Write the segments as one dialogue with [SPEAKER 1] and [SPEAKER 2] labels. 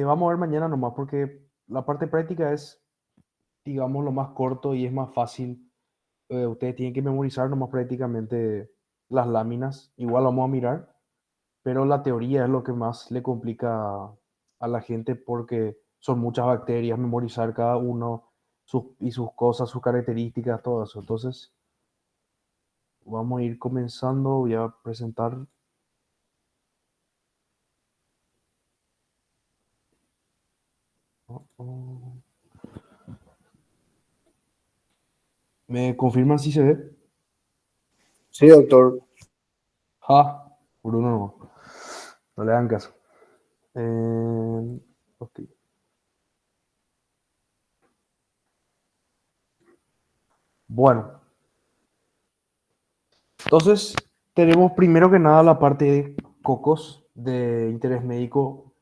[SPEAKER 1] Vamos a ver mañana nomás porque la parte práctica es, digamos, lo más corto y es más fácil. Ustedes tienen que memorizar nomás prácticamente las láminas. Igual vamos a mirar, pero la teoría es lo que más le complica a la gente porque son muchas bacterias, memorizar cada uno y sus cosas, sus características, todo eso. Entonces, vamos a ir comenzando. Voy a presentar. Oh, oh. ¿Me confirman si se ve?
[SPEAKER 2] Sí, doctor.
[SPEAKER 1] Ja, Bruno no. No le hagan caso. Eh, ok. Bueno, entonces tenemos primero que nada la parte de cocos de interés médico.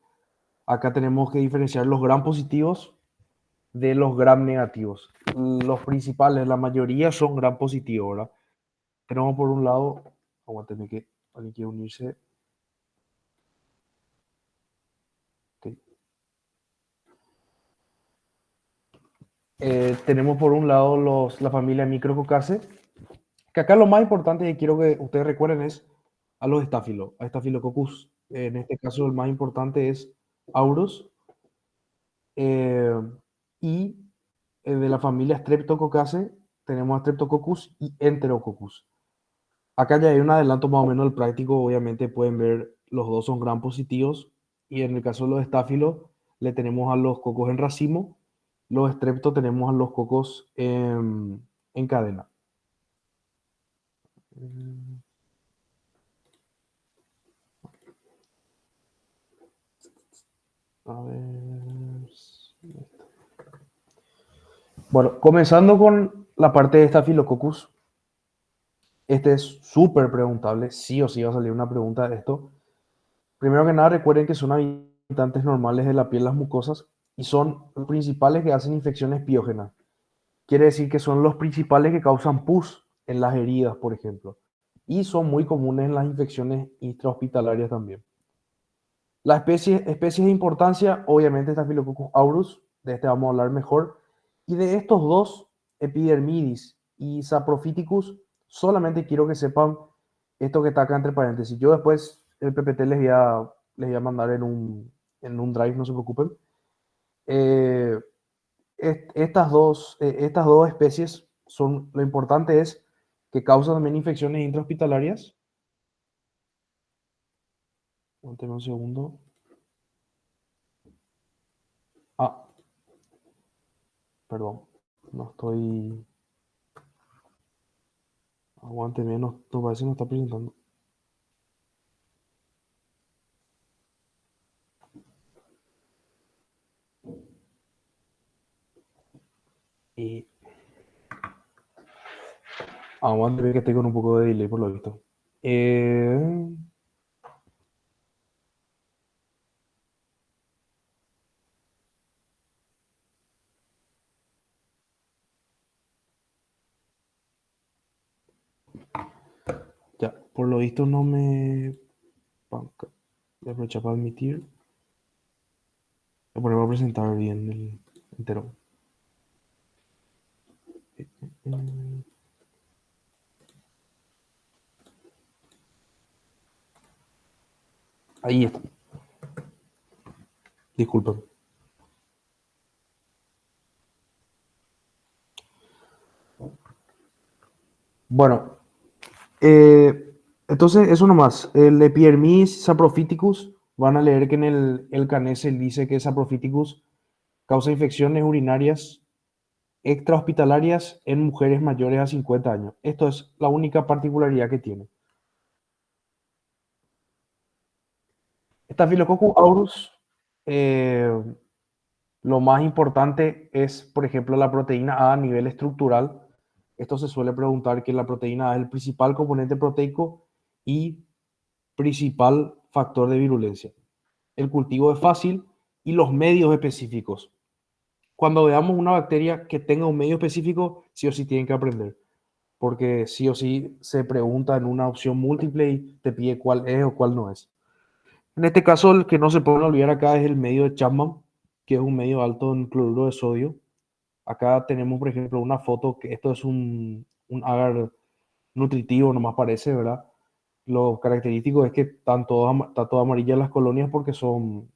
[SPEAKER 1] Acá tenemos que diferenciar los gram positivos de los gram negativos. Los principales, la mayoría son gram positivos, ¿verdad? Tenemos por un lado, aguántenme que alguien quiere unirse. Ok. Tenemos por un lado la familia Micrococcacea, que acá lo más importante que quiero que ustedes recuerden es a los estáfilos, a Staphylococcus. En este caso el más importante es Aurus, eh, y de la familia Streptococcaceae tenemos a Streptococcus y Enterococcus. Acá ya hay un adelanto más o menos del práctico, obviamente pueden ver los dos son gram positivos y en el caso de los estáfilos le tenemos a los cocos en racimo, los strepto tenemos a los cocos en cadena. A ver. Bueno, comenzando con la parte de Staphylococcus, este es súper preguntable, sí o sí va a salir una pregunta de esto. Primero que nada, recuerden que son habitantes normales de la piel, las mucosas, y son los principales que hacen infecciones piógenas. Quiere decir que son los principales que causan pus en las heridas, por ejemplo, y son muy comunes en las infecciones intrahospitalarias también. Las especies de importancia, obviamente Staphylococcus aureus, de este vamos a hablar mejor, y de estos dos, Epidermidis y Saprophyticus, solamente quiero que sepan esto que está acá entre paréntesis. Yo después el PPT les voy a mandar en un drive, no se preocupen. Eh, estas dos especies son, lo importante es que causan también infecciones intrahospitalarias. Aguántame un segundo. Ah, perdón, no estoy. Aguánteme, no, no parece que no está presentando. Y aguánteme que estoy con un poco de delay por lo visto. Eh, ya, por lo visto no me. Panca. Voy a aprovechar para admitir. Voy a presentar bien el entero. Mm, Ahí está. Disculpen. Bueno, entonces eso nomás. El Epidermis saprophyticus, van a leer que en el CANES dice que saprophyticus causa infecciones urinarias extrahospitalarias en mujeres mayores a 50 años. Esto es la única particularidad que tiene. Staphylococcus aureus, eh, lo más importante es, por ejemplo, la proteína A a nivel estructural. Esto se suele preguntar que la proteína A es el principal componente proteico y principal factor de virulencia. El cultivo es fácil y los medios específicos. Cuando veamos una bacteria que tenga un medio específico, sí o sí tienen que aprender, porque sí o sí se pregunta en una opción múltiple y te pide cuál es o cuál no es. En este caso, el que no se puede olvidar acá es el medio de Chapman, que es un medio alto en cloruro de sodio. Acá tenemos, por ejemplo, una foto que esto es un agar nutritivo, nomás parece, ¿verdad? Lo característico es que está todo amarillas las colonias porque son,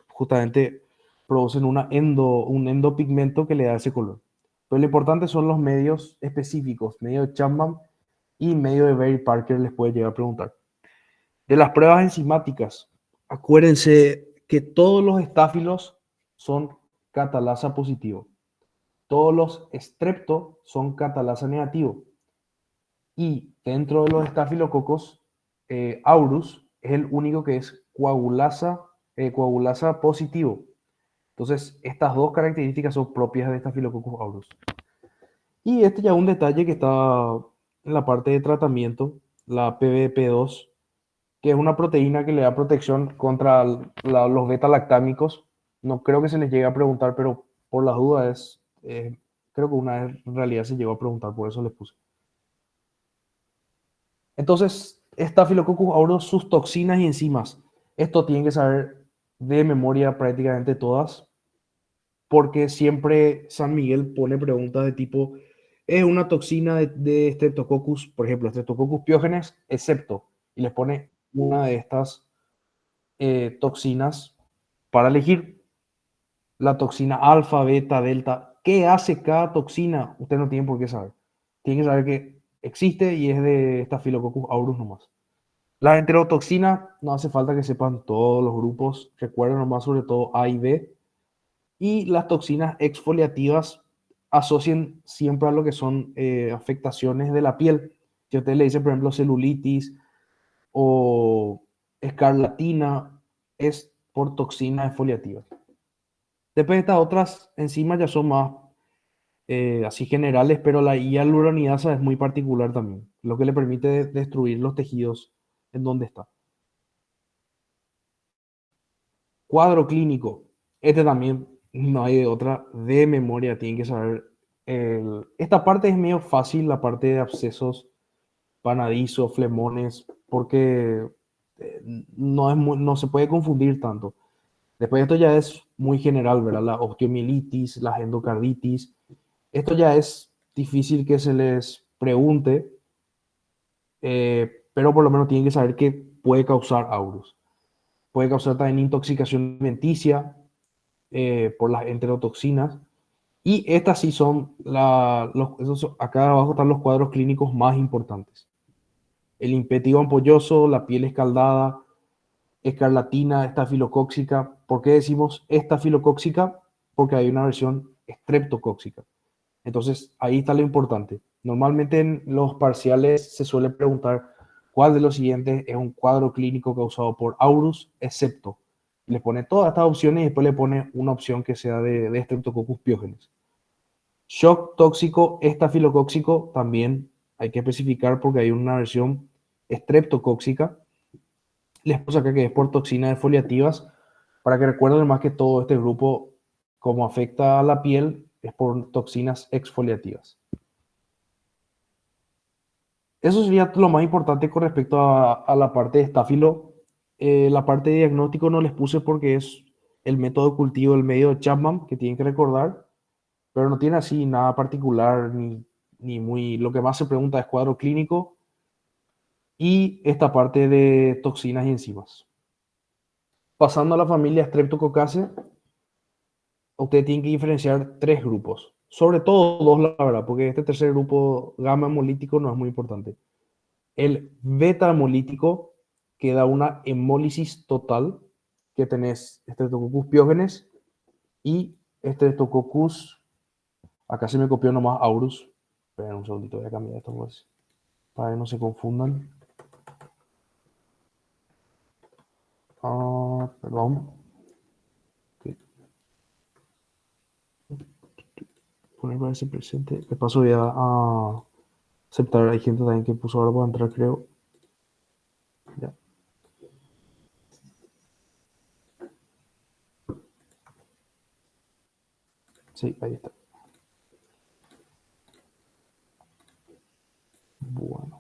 [SPEAKER 1] justamente, producen un endopigmento que le da ese color. Pero lo importante son los medios específicos, medio de Chapman y medio de Berry Parker les puede llegar a preguntar. De las pruebas enzimáticas, acuérdense que todos los estáfilos son catalasa positivo. Todos los estrepto son catalasa negativo. Y dentro de los estafilococos, aureus es el único que es coagulasa positivo. Entonces, estas dos características son propias de Staphylococcus aureus. Y este ya es un detalle que está en la parte de tratamiento, la PBP2, que es una proteína que le da protección contra los beta-lactámicos. No creo que se les llegue a preguntar, pero por las dudas creo que una vez en realidad se llegó a preguntar, por eso les puse. Entonces, Staphylococcus aureus, sus toxinas y enzimas. Esto tienen que saber de memoria prácticamente todas, porque siempre San Miguel pone preguntas de tipo, ¿es una toxina de Streptococcus, por ejemplo, Streptococcus piógenes, excepto? Y les pone una de estas toxinas para elegir la toxina alfa, beta, delta. ¿Qué hace cada toxina? Usted no tiene por qué saber. Tiene que saber que existe y es de Staphylococcus aureus nomás. Las enterotoxinas, no hace falta que sepan todos los grupos, recuerden nomás sobre todo A y B. Y las toxinas exfoliativas asocian siempre a lo que son afectaciones de la piel. Si usted le dice, por ejemplo, celulitis o escarlatina, es por toxinas exfoliativas. Después estas otras enzimas ya son más así generales, pero la hialuronidasa es muy particular también, lo que le permite destruir los tejidos en donde está. Cuadro clínico. Este también no hay de otra de memoria, tienen que saber. Esta parte es medio fácil, la parte de abscesos, panadizos, flemones, porque no se puede confundir tanto. Después esto ya es muy general, ¿verdad? La osteomielitis, la endocarditis. Esto ya es difícil que se les pregunte, pero por lo menos tienen que saber que puede causar aureus. Puede causar también intoxicación alimenticia, por las enterotoxinas. Y estas sí son, acá abajo están los cuadros clínicos más importantes. El impetigo ampolloso, la piel escaldada, escarlatina, estafilocóxica. ¿Por qué decimos estafilocóxica? Porque hay una versión estreptocóxica. Entonces, ahí está lo importante. Normalmente en los parciales se suele preguntar cuál de los siguientes es un cuadro clínico causado por aureus, excepto. Le pone todas estas opciones y después le pone una opción que sea de Streptococcus piógenes. Shock tóxico, estafilocóxico, también hay que especificar porque hay una versión estreptocóxica. Les puse acá que es por toxinas defoliativas, para que recuerden más que todo este grupo, como afecta a la piel, es por toxinas exfoliativas. Eso sería lo más importante con respecto a la parte de estáfilo. La parte de diagnóstico no les puse porque es el método de cultivo, el medio de Chapman, que tienen que recordar, pero no tiene así nada particular ni muy... Lo que más se pregunta es cuadro clínico y esta parte de toxinas y enzimas. Pasando a la familia Streptococcus, usted tiene que diferenciar tres grupos, sobre todo dos, la verdad, porque este tercer grupo gamma hemolítico no es muy importante. El beta hemolítico, que da una hemólisis total, que tenés Streptococcus piógenes y Streptococcus, acá se me copió nomás aureus. Esperen un segundito, voy a cambiar esto pues, para que no se confundan. Perdón. Ok. Poner para ese presente. De paso voy a aceptar. Hay gente también que puso ahora para entrar, creo. Ya. Sí, ahí está. Bueno.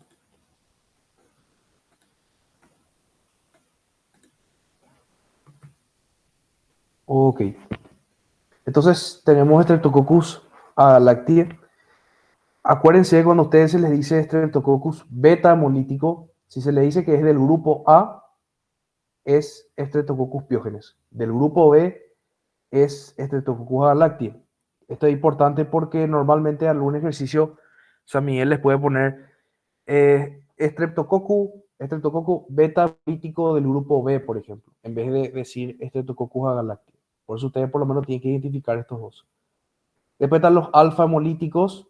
[SPEAKER 1] Ok. Entonces tenemos Streptococcus agalactiae. Acuérdense que cuando a ustedes se les dice Streptococcus beta hemolítico, si se les dice que es del grupo A, es Streptococcus pyogenes. Del grupo B es Streptococcus agalactiae. Esto es importante porque normalmente algún ejercicio San Miguel les puede poner Streptococcus beta hemolítico del grupo B, por ejemplo, en vez de decir Streptococcus agalactiae. Por eso ustedes por lo menos tienen que identificar estos dos. Después están los alfa hemolíticos,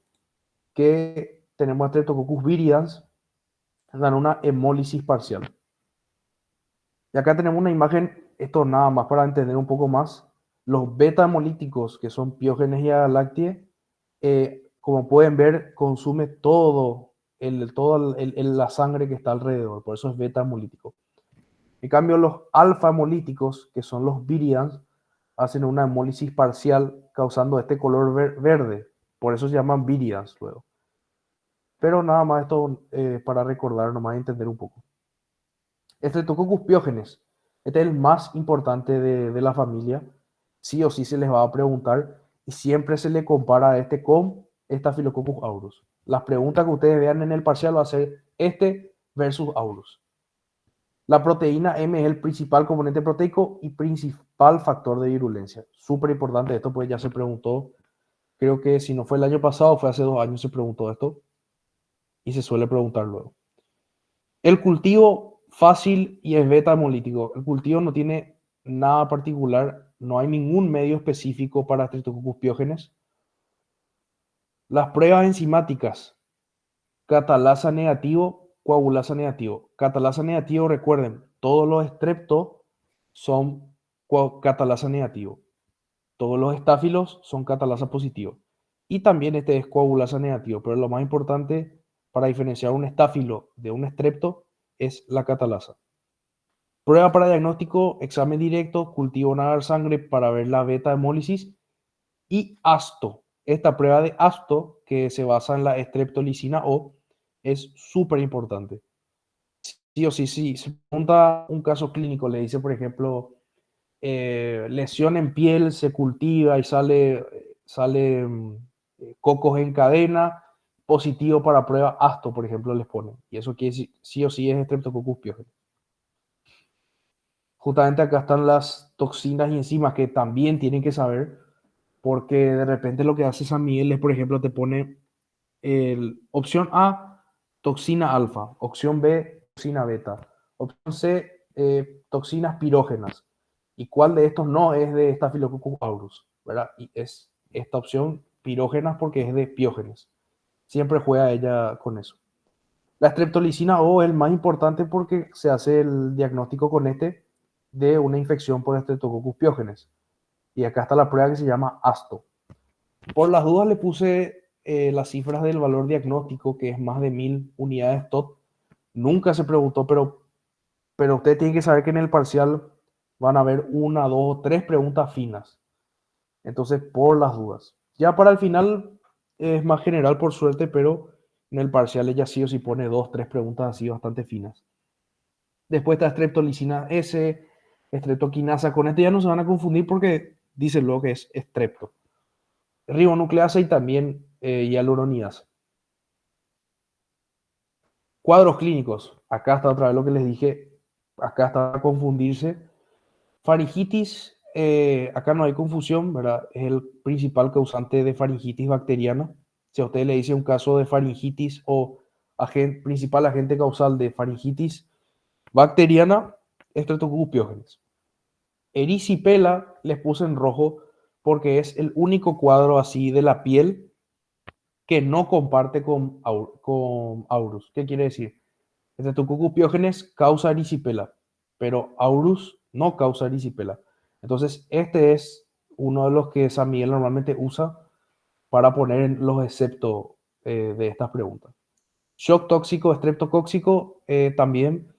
[SPEAKER 1] que tenemos Streptococcus viridans, dan una hemólisis parcial. Y acá tenemos una imagen, esto nada más para entender un poco más. Los beta hemolíticos, que son Piógenes y Agalactiae, como pueden ver, consume la sangre que está alrededor, por eso es beta hemolítico. En cambio, los alfa hemolíticos, que son los virians, hacen una hemólisis parcial causando este color verde, por eso se llaman virians luego. Pero nada más esto para recordar, nomás entender un poco. Streptococcus pyogenes, este es el más importante de la familia. Sí o sí se les va a preguntar y siempre se le compara a este con Staphylococcus aureus. Las preguntas que ustedes vean en el parcial va a ser este versus aureus. La proteína M es el principal componente proteico y principal factor de virulencia. Súper importante esto, pues ya se preguntó. Creo que si no fue el año pasado, fue hace 2 años se preguntó esto y se suele preguntar luego. El cultivo fácil y es beta hemolítico. El cultivo no tiene nada particular, no hay ningún medio específico para Streptococcus pyogenes. Las pruebas enzimáticas, catalasa negativo, coagulasa negativo. Catalasa negativo, recuerden, todos los estreptos son catalasa negativo. Todos los estáfilos son catalasa positivo. Y también este es coagulasa negativo, pero lo más importante para diferenciar un estáfilo de un estrepto es la catalasa. Prueba para diagnóstico, examen directo, cultivo nadar sangre para ver la beta hemólisis y ASTO. Esta prueba de ASTO, que se basa en la streptolicina O, es súper importante. Sí o sí, sí. Se pregunta un caso clínico, le dice, por ejemplo, lesión en piel, se cultiva y sale cocos en cadena, positivo para prueba ASTO, por ejemplo, les ponen. Y eso quiere decir, sí o sí es Streptococcus pyogenes. Justamente acá están las toxinas y enzimas que también tienen que saber, porque de repente lo que hace San Miguel es, por ejemplo, te pone opción A, toxina alfa, opción B, toxina beta, opción C, toxinas pirógenas. ¿Y cuál de estos no es de Staphylococcus aureus? ¿Verdad? Y es esta opción pirógenas porque es de piógenes. Siempre juega ella con eso. La streptolicina O es el más importante porque se hace el diagnóstico con este de una infección por Streptococcus pyogenes. Y acá está la prueba que se llama ASTO. Por las dudas le puse las cifras del valor diagnóstico, que es más de 1000 unidades TOT. Nunca se preguntó, pero usted tiene que saber que en el parcial van a haber una, dos o tres preguntas finas. Entonces, por las dudas. Ya para el final es más general por suerte, pero en el parcial ella sí o sí pone dos, tres preguntas así bastante finas. Después está streptolicina S, streptoquinasa. Con este ya no se van a confundir porque dice luego que es strepto. Ribonucleasa y también hialuronidasa. Cuadros clínicos. Acá está otra vez lo que les dije. Acá está para confundirse. Faringitis, acá no hay confusión, ¿verdad? Es el principal causante de faringitis bacteriana. Si a usted le dice un caso de faringitis o principal agente causal de faringitis bacteriana, Streptococcus pyogenes. Erisipela les puse en rojo porque es el único cuadro así de la piel que no comparte con Aurus. ¿Qué quiere decir? Streptococcus pyogenes causa erisipela, pero Aurus no causa erisipela. Entonces, este es uno de los que San Miguel normalmente usa para poner en los exceptos de estas preguntas. Shock tóxico, estreptocóxico, también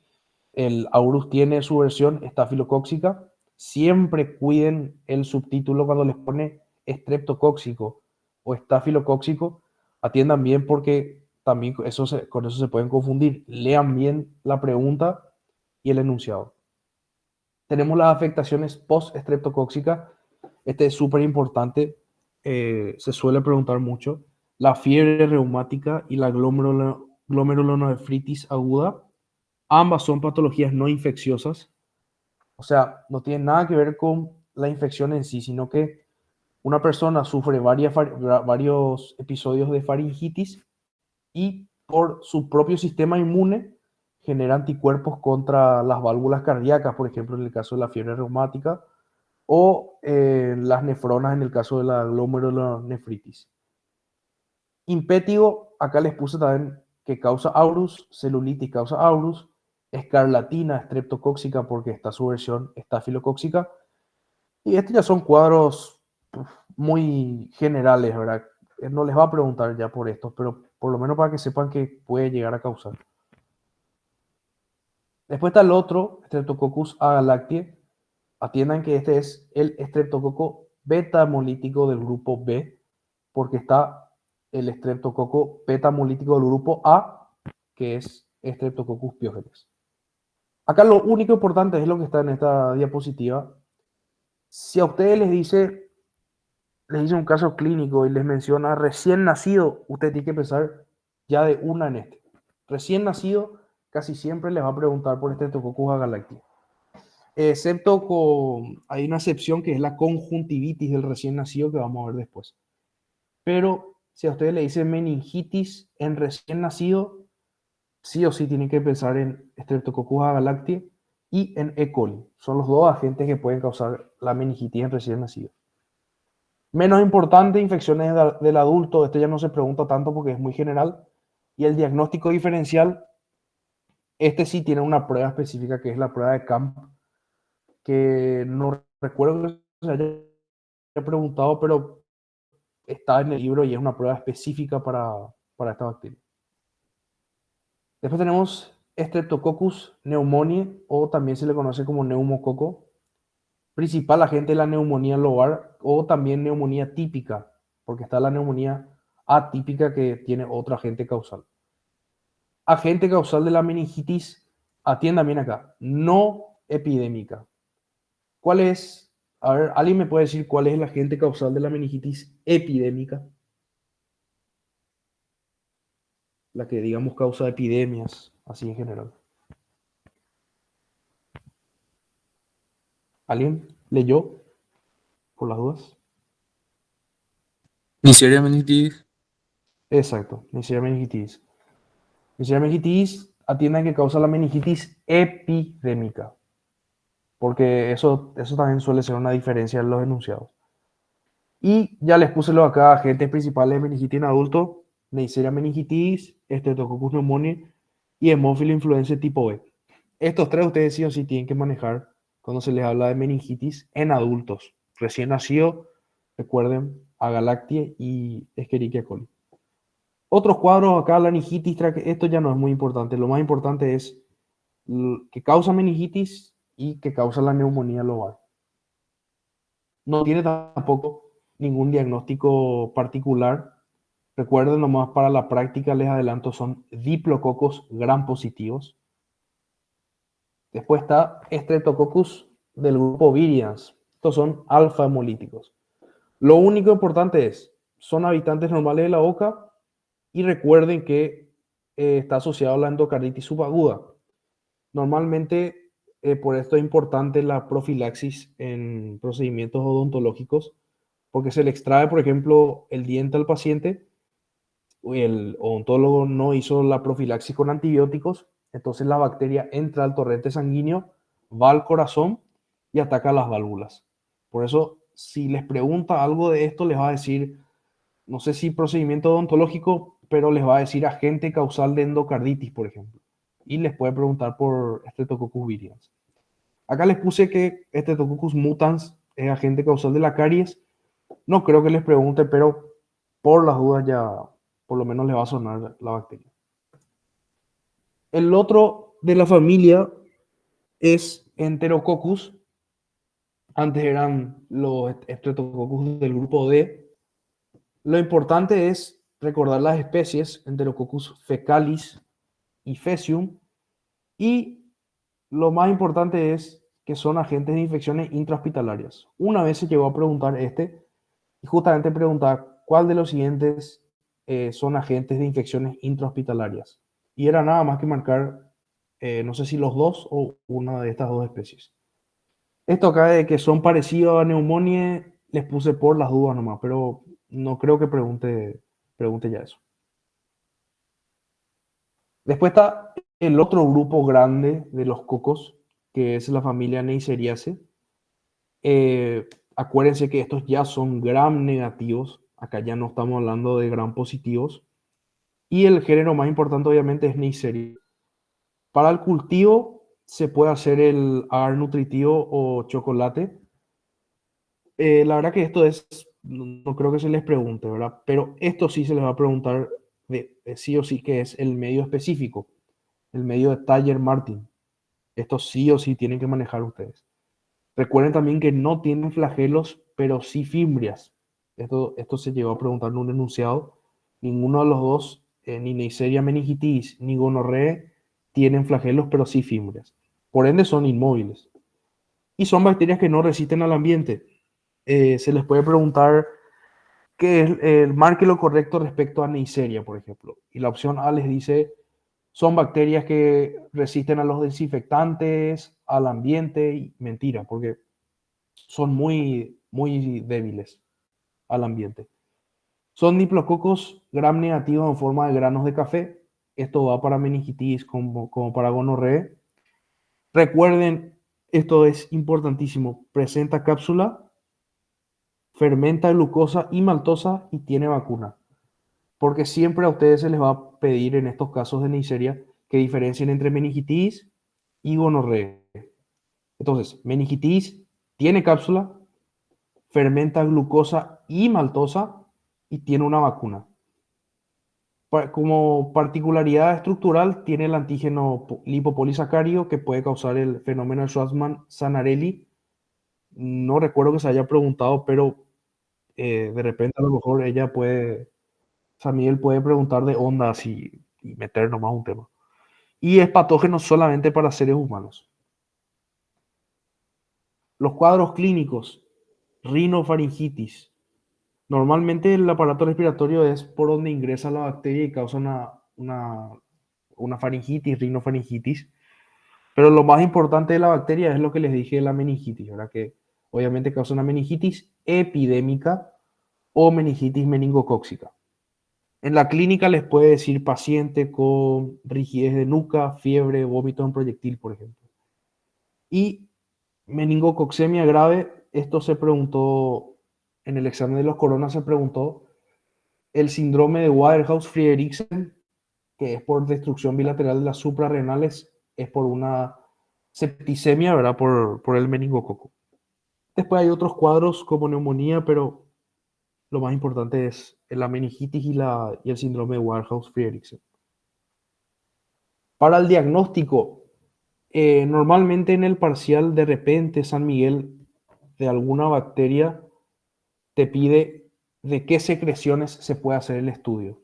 [SPEAKER 1] el Aurus tiene su versión estafilocóxica. Siempre cuiden el subtítulo cuando les pone estreptocóxico o estafilocóxico. Atiendan bien porque también con eso se pueden confundir. Lean bien la pregunta y el enunciado. Tenemos las afectaciones post-estreptocóxicas. Este es súper importante, se suele preguntar mucho. La fiebre reumática y la glomerulonefritis aguda, ambas son patologías no infecciosas. O sea, no tienen nada que ver con la infección en sí, sino que una persona sufre varios episodios de faringitis y por su propio sistema inmune genera anticuerpos contra las válvulas cardíacas, por ejemplo, en el caso de la fiebre reumática, o las nefronas en el caso de la glomerulonefritis. Impétigo, acá les puse también que causa aurus, celulitis causa aurus, escarlatina estreptocóxica porque está su versión estafilocóxica, y estos ya son cuadros muy generales, ¿verdad? No les va a preguntar ya por esto, pero por lo menos para que sepan que puede llegar a causar. Después está el otro, Streptococcus agalactiae. Atiendan que este es el estreptococo beta hemolítico del grupo B, porque está el estreptococo beta hemolítico del grupo A, que es Streptococcus pyogenes. Acá lo único importante es lo que está en esta diapositiva. Si a ustedes les dice un caso clínico y les menciona recién nacido, usted tiene que pensar ya de una en este. Recién nacido, casi siempre les va a preguntar por Streptococcus agalactiae. Excepto hay una excepción que es la conjuntivitis del recién nacido que vamos a ver después. Pero si a ustedes le dicen meningitis en recién nacido, sí o sí tienen que pensar en Streptococcus agalactiae y en E. coli. Son los dos agentes que pueden causar la meningitis en recién nacido. Menos importante, infecciones del adulto, este ya no se pregunta tanto porque es muy general. Y el diagnóstico diferencial, este sí tiene una prueba específica que es la prueba de Camp, que no recuerdo que se haya preguntado, pero está en el libro y es una prueba específica para esta bacteria. Después tenemos Streptococcus pneumoniae, o también se le conoce como neumococo, principal agente de la neumonía lobar o también neumonía típica, porque está la neumonía atípica que tiene otro agente causal. Agente causal de la meningitis, atiendan bien acá, no epidémica. ¿Cuál es? A ver, ¿alguien me puede decir cuál es el agente causal de la meningitis epidémica? La que digamos causa epidemias, así en general. ¿Alguien leyó por las dudas?
[SPEAKER 3] Neisseria meningitis.
[SPEAKER 1] Exacto, Neisseria meningitis. Neisseria meningitis, atiendan que causa la meningitis epidémica, porque eso también suele ser una diferencia en los enunciados. Y ya les puse los acá, agentes principales de meningitis en adultos, Neisseria meningitis, Streptococcus pneumoniae y Haemophilus influenzae tipo B. Estos tres ustedes sí o sí tienen que manejar cuando se les habla de meningitis en adultos. Recién nacido, recuerden, Agalactiae y Escherichia coli. Otros cuadros acá, la meningitis, esto ya no es muy importante. Lo más importante es que causa meningitis y que causa la neumonía lobar. No tiene tampoco ningún diagnóstico particular. Recuerden nomás para la práctica, les adelanto, son diplococos gram positivos. Después está Streptococcus del grupo Virians. Estos son alfa hemolíticos. Lo único importante es, son habitantes normales de la boca y recuerden que está asociado a la endocarditis subaguda. Normalmente, por esto es importante la profilaxis en procedimientos odontológicos, porque se le extrae, por ejemplo, el diente al paciente, el odontólogo no hizo la profilaxis con antibióticos, entonces la bacteria entra al torrente sanguíneo, va al corazón y ataca las válvulas. Por eso, si les pregunta algo de esto, les va a decir, no sé si procedimiento odontológico, pero les va a decir agente causal de endocarditis, por ejemplo. Y les puede preguntar por Streptococcus virians. Acá les puse que Streptococcus mutans es agente causal de la caries. No creo que les pregunte, pero por las dudas ya por lo menos le va a sonar la bacteria. El otro de la familia es Enterococcus. Antes eran los Streptococcus del grupo D. Lo importante es recordar las especies Enterococcus fecalis y Faecium. Y lo más importante es que son agentes de infecciones intrahospitalarias. Una vez se llegó a preguntar y justamente preguntaba cuál de los siguientes son agentes de infecciones intrahospitalarias. Y era nada más que marcar, no sé si los dos o una de estas dos especies. Esto acá de que son parecidos a neumonía, les puse por las dudas nomás, pero no creo que pregunte ya eso. Después está el otro grupo grande de los cocos, que es la familia Neisseриaceae. Acuérdense que estos ya son gram negativos, acá ya no estamos hablando de gram positivos. Y el género más importante obviamente es Neisseria. Para el cultivo se puede hacer el agar nutritivo o chocolate. La verdad que esto no creo que se les pregunte, ¿verdad? Pero esto sí se les va a preguntar de sí o sí, que es el medio específico, el medio de Tiger Martin. Esto sí o sí tienen que manejar ustedes. Recuerden también que no tienen flagelos, pero sí fimbrias. Esto se llegó a preguntar en un enunciado. Ninguno de los dos, ni Neisseria meningitis ni gonorrea, tienen flagelos, pero sí fimbrias. Por ende, son inmóviles. Y son bacterias que no resisten al ambiente. Se les puede preguntar qué es marque lo correcto respecto a Neisseria, por ejemplo. Y la opción A les dice, son bacterias que resisten a los desinfectantes, al ambiente. Y mentira, porque son muy débiles al ambiente. Son diplococos gram negativos en forma de granos de café. Esto va para meningitis como para gonorrea. Recuerden, esto es importantísimo. Presenta cápsula, fermenta glucosa y maltosa y tiene vacuna. Porque siempre a ustedes se les va a pedir en estos casos de Neisseria que diferencien entre meningitis y gonorrea. Entonces, meningitis tiene cápsula, fermenta glucosa y maltosa y tiene una vacuna. Como particularidad estructural, tiene el antígeno lipopolisacárido que puede causar el fenómeno de Schwarzman-Zanarelli. No recuerdo que se haya preguntado, pero de repente a lo mejor Samiel puede preguntar de onda así y meter nomás un tema. Y es patógeno solamente para seres humanos. Los cuadros clínicos, rinofaringitis. Normalmente el aparato respiratorio es por donde ingresa la bacteria y causa una faringitis, rinofaringitis. Pero lo más importante de la bacteria es lo que les dije de la meningitis, ¿verdad? Que obviamente causa una meningitis epidémica o meningitis meningocócica. En la clínica les puede decir paciente con rigidez de nuca, fiebre, vómito en proyectil, por ejemplo. Y meningococcemia grave, esto se preguntó en el examen de los coronas, se preguntó el síndrome de Waterhouse-Friderichsen, que es por destrucción bilateral de las suprarrenales, es por una septicemia, ¿verdad? Por el meningococo. Después hay otros cuadros como neumonía, pero lo más importante es la meningitis y el síndrome de Waterhouse-Friderichsen. Para el diagnóstico, normalmente en el parcial de repente San Miguel de alguna bacteria te pide de qué secreciones se puede hacer el estudio.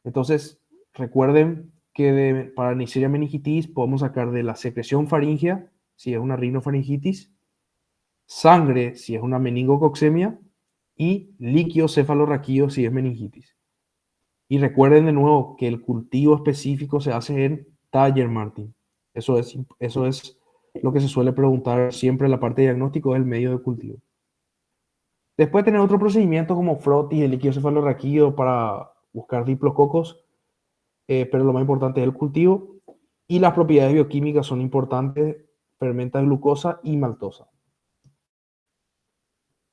[SPEAKER 1] Entonces, recuerden que para Neisseria meningitis podemos sacar de la secreción faríngea, si es una rinofaringitis, sangre, si es una meningococcemia, y líquido cefalorraquídeo, si es meningitis. Y recuerden de nuevo que el cultivo específico se hace en Tiger Martin. Eso es lo que se suele preguntar siempre en la parte de diagnóstico del medio de cultivo. Después tener otro procedimiento como frotis, el líquido cefalorraquídeo para buscar diplococos, pero lo más importante es el cultivo. Y las propiedades bioquímicas son importantes, fermenta glucosa y maltosa.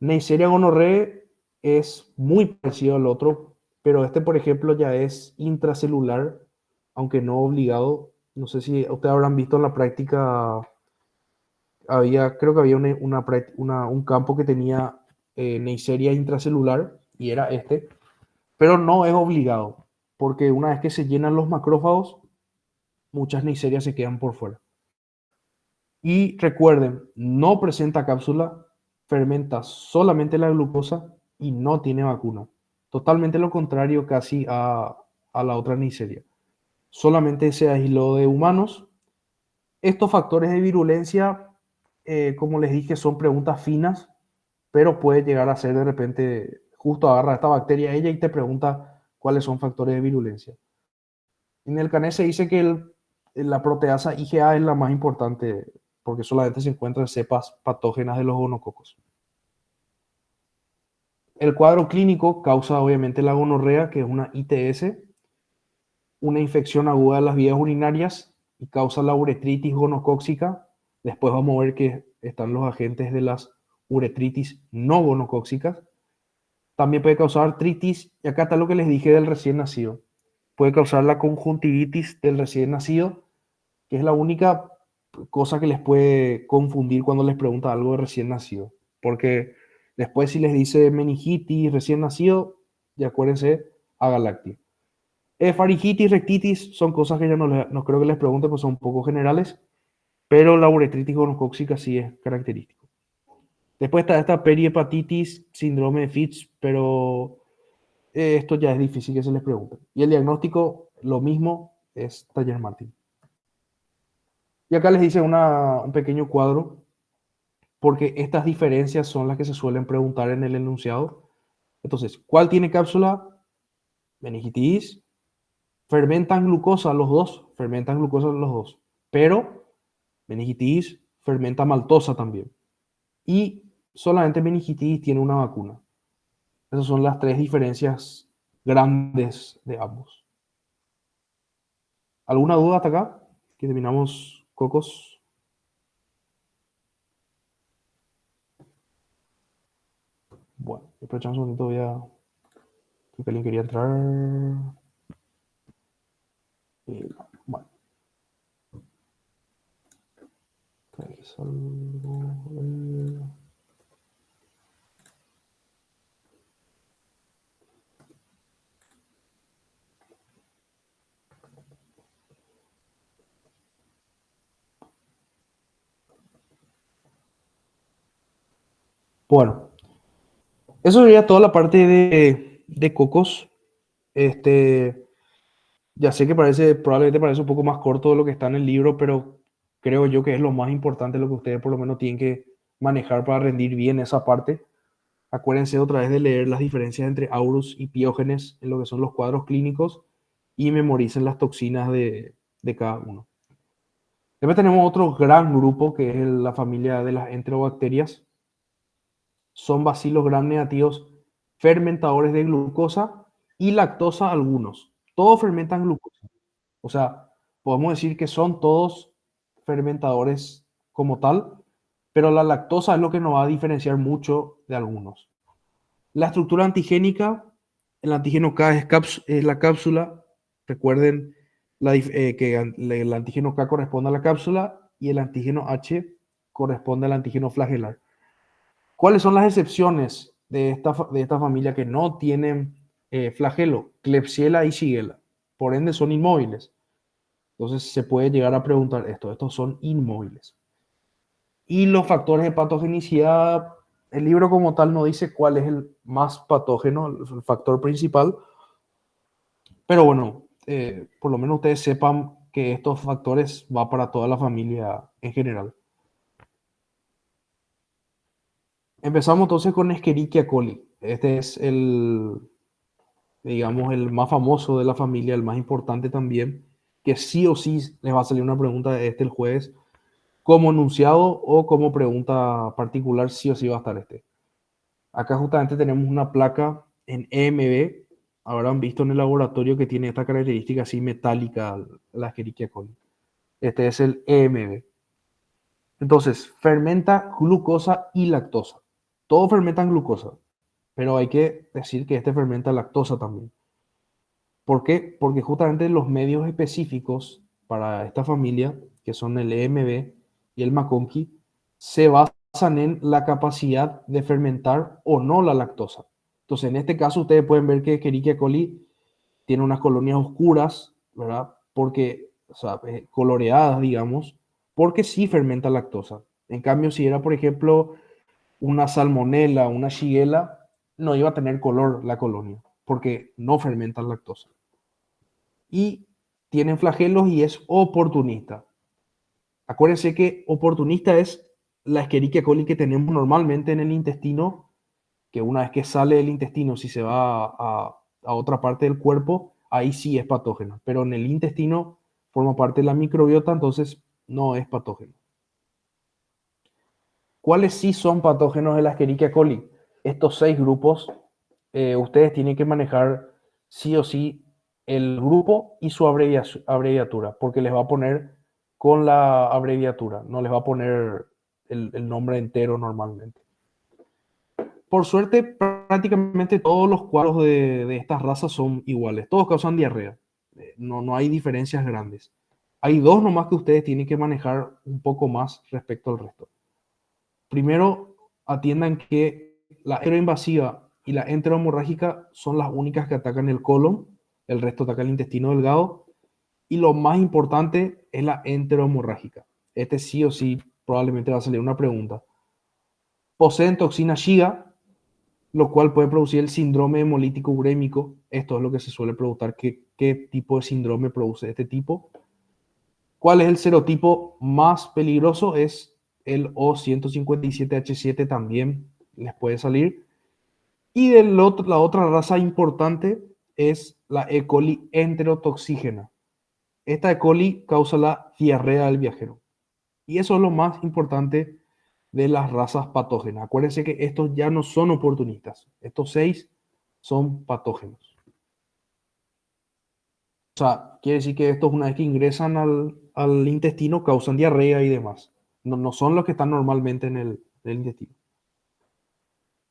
[SPEAKER 1] Neisseria gonorrhoeae es muy parecido al otro, pero este, por ejemplo, ya es intracelular, aunque no obligado. No sé si ustedes habrán visto en la práctica, creo que había un campo que tenía Neisseria intracelular y era este, pero no es obligado, porque una vez que se llenan los macrófagos, muchas Neisserias se quedan por fuera. Y recuerden, no presenta cápsula, fermenta solamente la glucosa y no tiene vacuna. Totalmente lo contrario casi a la otra Neisseria. Solamente se aisló de humanos. Estos factores de virulencia como les dije, son preguntas finas, pero puede llegar a ser de repente, justo agarra esta bacteria ella y te pregunta cuáles son factores de virulencia. En el CANE se dice que la proteasa IgA es la más importante porque solamente se encuentra en cepas patógenas de los gonococos. El cuadro clínico causa obviamente la gonorrea, que es una ITS, una infección aguda de las vías urinarias y causa la uretritis gonocóxica. Después vamos a ver que están los agentes de las uretritis no gonocóxicas. También puede causar artritis, y acá está lo que les dije del recién nacido. Puede causar la conjuntivitis del recién nacido, que es la única cosa que les puede confundir cuando les pregunta algo de recién nacido. Porque después si les dice meningitis recién nacido, ya acuérdense, agaláctico. Faringitis, rectitis son cosas que ya no creo que les pregunte, pues son un poco generales, pero la uretritis gonocóxica sí es característico. Después está esta perihepatitis, síndrome de Fitz, pero esto ya es difícil que se les pregunte. Y el diagnóstico, lo mismo, es Taller-Martin. Y acá les dice un pequeño cuadro, porque estas diferencias son las que se suelen preguntar en el enunciado. Entonces, ¿cuál tiene cápsula? Meningitis. Fermentan glucosa los dos, pero meningitis fermenta maltosa también. Y solamente meningitis tiene una vacuna. Esas son las tres diferencias grandes de ambos. ¿Alguna duda hasta acá? Que terminamos, Cocos. Bueno, aprovechamos un momento, creo que alguien quería entrar. Bueno, creo que salgo. Bueno, eso sería toda la parte de Cocos. Este, ya sé que probablemente parece un poco más corto de lo que está en el libro, pero creo yo que es lo más importante, lo que ustedes por lo menos tienen que manejar para rendir bien esa parte. Acuérdense otra vez de leer las diferencias entre Aurus y Piógenes en lo que son los cuadros clínicos y memoricen las toxinas de cada uno. Después tenemos otro gran grupo que es la familia de las enterobacterias. Son bacilos gram negativos fermentadores de glucosa y lactosa algunos. Todos fermentan glucosa. O sea, podemos decir que son todos fermentadores como tal, pero la lactosa es lo que nos va a diferenciar mucho de algunos. La estructura antigénica, el antígeno K es la cápsula. Recuerden que el antígeno K corresponde a la cápsula y el antígeno H corresponde al antígeno flagelar. ¿Cuáles son las excepciones de esta familia que no tienen flagelo? Klebsiella y Shigella. Por ende, son inmóviles. Entonces, se puede llegar a preguntar esto. Estos son inmóviles. Y los factores de patogenicidad, el libro como tal no dice cuál es el más patógeno, el factor principal. Pero bueno, por lo menos ustedes sepan que estos factores va para toda la familia en general. Empezamos entonces con Escherichia coli. Este es digamos, el más famoso de la familia, el más importante también, que sí o sí les va a salir una pregunta de el jueves, como enunciado o como pregunta particular, sí o sí va a estar este. Acá justamente tenemos una placa en EMB, habrán visto en el laboratorio que tiene esta característica así metálica, la Escherichia coli. Este es el EMB. Entonces, fermenta glucosa y lactosa. Todos fermentan glucosa, pero hay que decir que este fermenta lactosa también. ¿Por qué? Porque justamente los medios específicos para esta familia, que son el EMB y el McConkey, se basan en la capacidad de fermentar o no la lactosa. Entonces, en este caso, ustedes pueden ver que Escherichia coli tiene unas colonias oscuras, ¿verdad? Porque, o sea, coloreadas, digamos, porque sí fermenta lactosa. En cambio, si era, por ejemplo, una salmonela, una shigella, no iba a tener color la colonia, porque no fermenta lactosa. Y tienen flagelos y es oportunista. Acuérdense que oportunista es la Escherichia coli que tenemos normalmente en el intestino, que una vez que sale del intestino, si se va a otra parte del cuerpo, ahí sí es patógena. Pero en el intestino forma parte de la microbiota, entonces no es patógeno. ¿Cuáles sí son patógenos de la Escherichia coli? Estos 6 grupos, ustedes tienen que manejar sí o sí el grupo y su abreviatura, porque les va a poner con la abreviatura, no les va a poner el nombre entero normalmente. Por suerte, prácticamente todos los cuadros de estas razas son iguales, todos causan diarrea, no hay diferencias grandes. Hay dos nomás que ustedes tienen que manejar un poco más respecto al resto. Primero, atiendan que la enteroinvasiva y la enterohemorrágica son las únicas que atacan el colon, el resto ataca el intestino delgado, y lo más importante es la enterohemorrágica. Este sí o sí probablemente va a salir una pregunta. Poseen toxina Shiga, lo cual puede producir el síndrome hemolítico urémico. Esto es lo que se suele preguntar, qué tipo de síndrome produce este tipo. ¿Cuál es el serotipo más peligroso? Es el O157H7, también les puede salir. Y la otra raza importante es la E. coli enterotoxígena. Esta E. coli causa la diarrea del viajero. Y eso es lo más importante de las razas patógenas. Acuérdense que estos ya no son oportunistas. Estos 6 son patógenos. O sea, quiere decir que estos, una vez que ingresan al intestino, causan diarrea y demás. No son los que están normalmente en el intestino.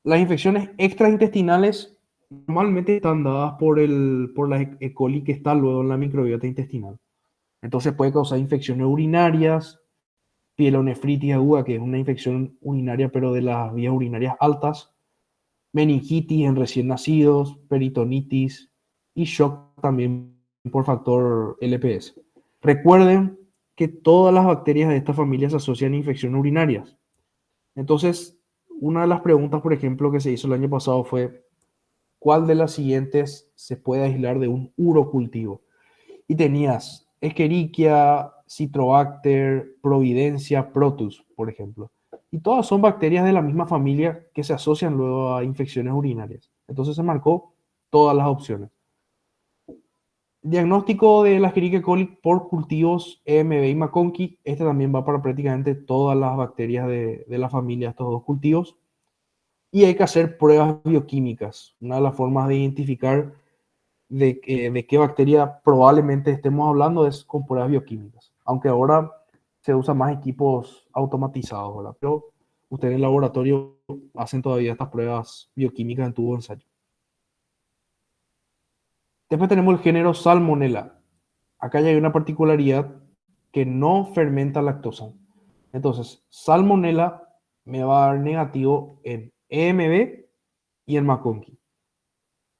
[SPEAKER 1] Las infecciones extraintestinales normalmente están dadas por la E. coli que está luego en la microbiota intestinal. Entonces puede causar infecciones urinarias, pielonefritis aguda, que es una infección urinaria pero de las vías urinarias altas, meningitis en recién nacidos, peritonitis y shock también por factor LPS. Recuerden que todas las bacterias de esta familia se asocian a infecciones urinarias. Entonces, una de las preguntas, por ejemplo, que se hizo el año pasado fue, ¿cuál de las siguientes se puede aislar de un urocultivo? Y tenías Escherichia, Citrobacter, Providencia, Protus, por ejemplo. Y todas son bacterias de la misma familia que se asocian luego a infecciones urinarias. Entonces se marcó todas las opciones. Diagnóstico de la Escherichia coli por cultivos EMB y McConkey. Este también va para prácticamente todas las bacterias de la familia, estos dos cultivos. Y hay que hacer pruebas bioquímicas. Una de las formas de identificar de qué bacteria probablemente estemos hablando es con pruebas bioquímicas. Aunque ahora se usan más equipos automatizados, ¿verdad? Pero ustedes en el laboratorio hacen todavía estas pruebas bioquímicas en tubo de ensayo. Después tenemos el género Salmonella. Acá ya hay una particularidad que no fermenta lactosa. Entonces, Salmonella me va a dar negativo en EMB y en McConkey.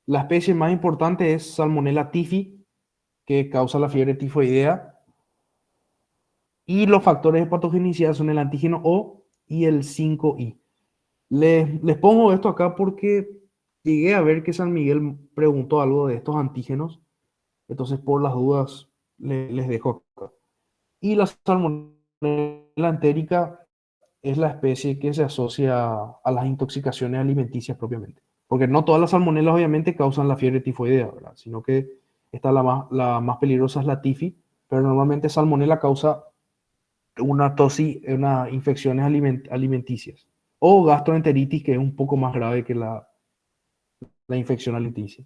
[SPEAKER 1] La especie más importante es Salmonella typhi, que causa la fiebre tifoidea. Y los factores de patogenicidad son el antígeno O y el 5I. Les pongo esto acá porque llegué a ver que San Miguel preguntó algo de estos antígenos. Entonces, por las dudas, les dejo acá. Y la salmonella entérica es la especie que se asocia a las intoxicaciones alimenticias propiamente. Porque no todas las salmonelas obviamente causan la fiebre tifoidea, ¿verdad? Sino que la más peligrosa es la tifi, pero normalmente salmonela causa unas infecciones alimenticias. O gastroenteritis, que es un poco más grave que la infección alimenticia.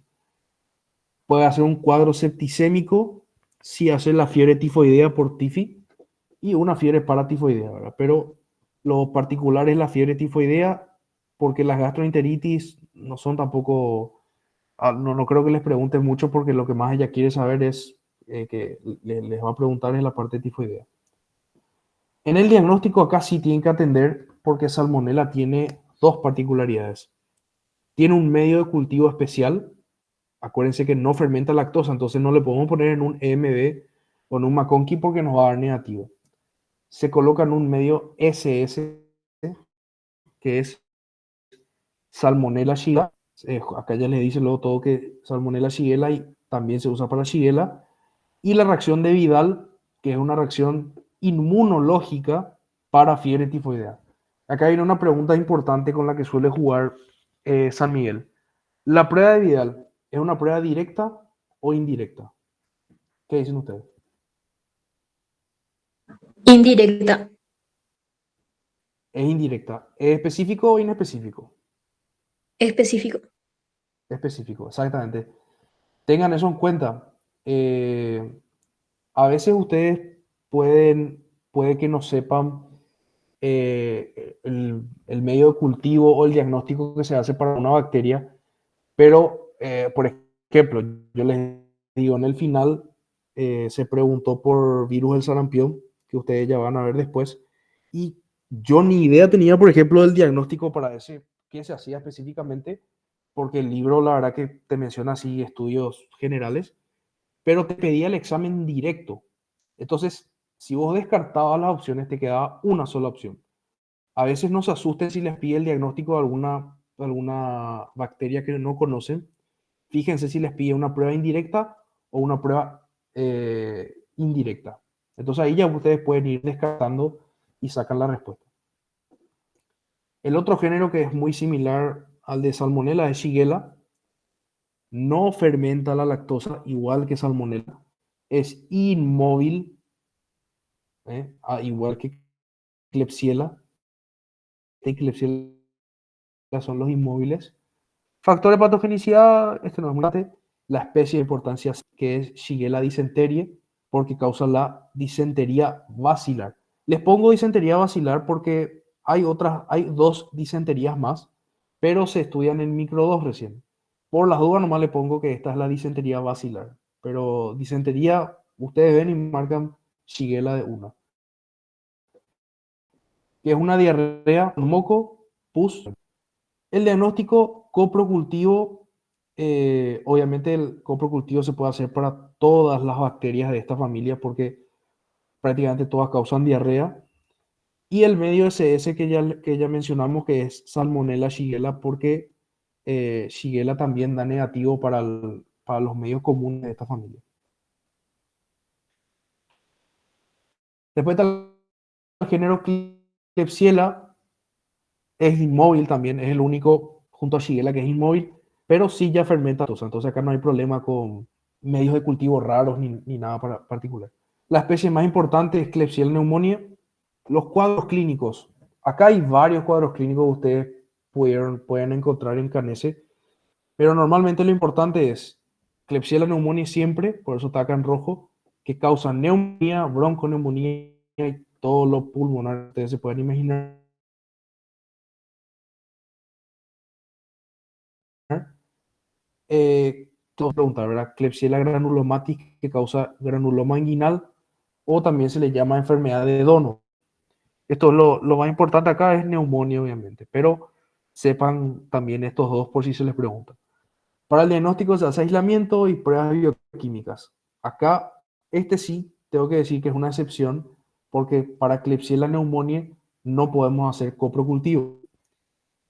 [SPEAKER 1] Puede hacer un cuadro septicémico si hace la fiebre tifoidea por tifi y una fiebre paratifoidea, ¿verdad? Pero lo particular es la fiebre tifoidea porque las gastroenteritis no son tampoco, no creo que les pregunten mucho porque lo que más ella quiere saber es que les va a preguntar en la parte tifoidea. En el diagnóstico acá sí tienen que atender porque Salmonella tiene dos particularidades. Tiene un medio de cultivo especial. Acuérdense que no fermenta lactosa, entonces no le podemos poner en un EMB o en un McConkey porque nos va a dar negativo. Se coloca en un medio SS, que es Salmonella Shigella. Acá ya les dice luego todo que Salmonella Shigella y también se usa para Shigella. Y la reacción de Vidal, que es una reacción inmunológica para fiebre tifoidea. Acá viene una pregunta importante con la que suele jugar San Miguel. ¿La prueba de Vidal es una prueba directa o indirecta? ¿Qué dicen ustedes?
[SPEAKER 3] Indirecta.
[SPEAKER 1] Es indirecta. ¿Es específico o inespecífico?
[SPEAKER 3] Específico.
[SPEAKER 1] Específico, exactamente. Tengan eso en cuenta. A veces ustedes puede que no sepan el medio de cultivo o el diagnóstico que se hace para una bacteria, pero, por ejemplo, yo les digo, en el final se preguntó por virus del sarampión, que ustedes ya van a ver después, y yo ni idea tenía, por ejemplo, del diagnóstico para ese, qué se hacía específicamente, porque el libro, la verdad que te menciona así estudios generales, pero te pedía el examen directo. Entonces, si vos descartabas las opciones, te quedaba una sola opción. A veces no se asusten si les pide el diagnóstico de alguna bacteria que no conocen. Fíjense si les pide una prueba indirecta o una prueba indirecta. Entonces ahí ya ustedes pueden ir descartando y sacan la respuesta. El otro género que es muy similar al de Salmonella es Shigella. No fermenta la lactosa igual que Salmonella. Es inmóvil, igual que Klebsiella. Y Klebsiella son los inmóviles. Factor de patogenicidad, este no es muy importante. La especie de importancia que es Shigella dysenterie, porque causa la disentería basilar. Les pongo disentería basilar porque hay dos disenterías más, pero se estudian en micro 2 recién. Por las dudas nomás le pongo que esta es la disentería basilar. Pero disentería, ustedes ven y marcan Shigella de una. Que es una diarrea, un moco, pus. El diagnóstico coprocultivo, obviamente el coprocultivo se puede hacer para todas las bacterias de esta familia porque prácticamente todas causan diarrea. Y el medio SS que ya mencionamos que es Salmonella Shigella porque Shigella también da negativo para los medios comunes de esta familia. Después está el género Klebsiella, es inmóvil también, es el único junto a Shigella que es inmóvil, pero sí ya fermenta lactosa. Entonces acá no hay problema con medios de cultivo raros ni nada particular. La especie más importante es Klebsiella pneumoniae. Los cuadros clínicos. Acá hay varios cuadros clínicos que ustedes pueden encontrar en Canese, pero normalmente lo importante es Klebsiella pneumoniae siempre, por eso está acá en rojo, que causa neumonía, bronconeumonía y todo lo pulmonar que ustedes se pueden imaginar. Tengo que preguntar, ¿verdad? Klebsiella granulomatis que causa granuloma inguinal o también se le llama enfermedad de Dono. Esto lo más importante acá es neumonía, obviamente, pero sepan también estos dos por si se les pregunta. Para el diagnóstico se hace aislamiento y pruebas bioquímicas. Acá, este sí, tengo que decir que es una excepción porque para Klebsiella pneumoniae no podemos hacer coprocultivo.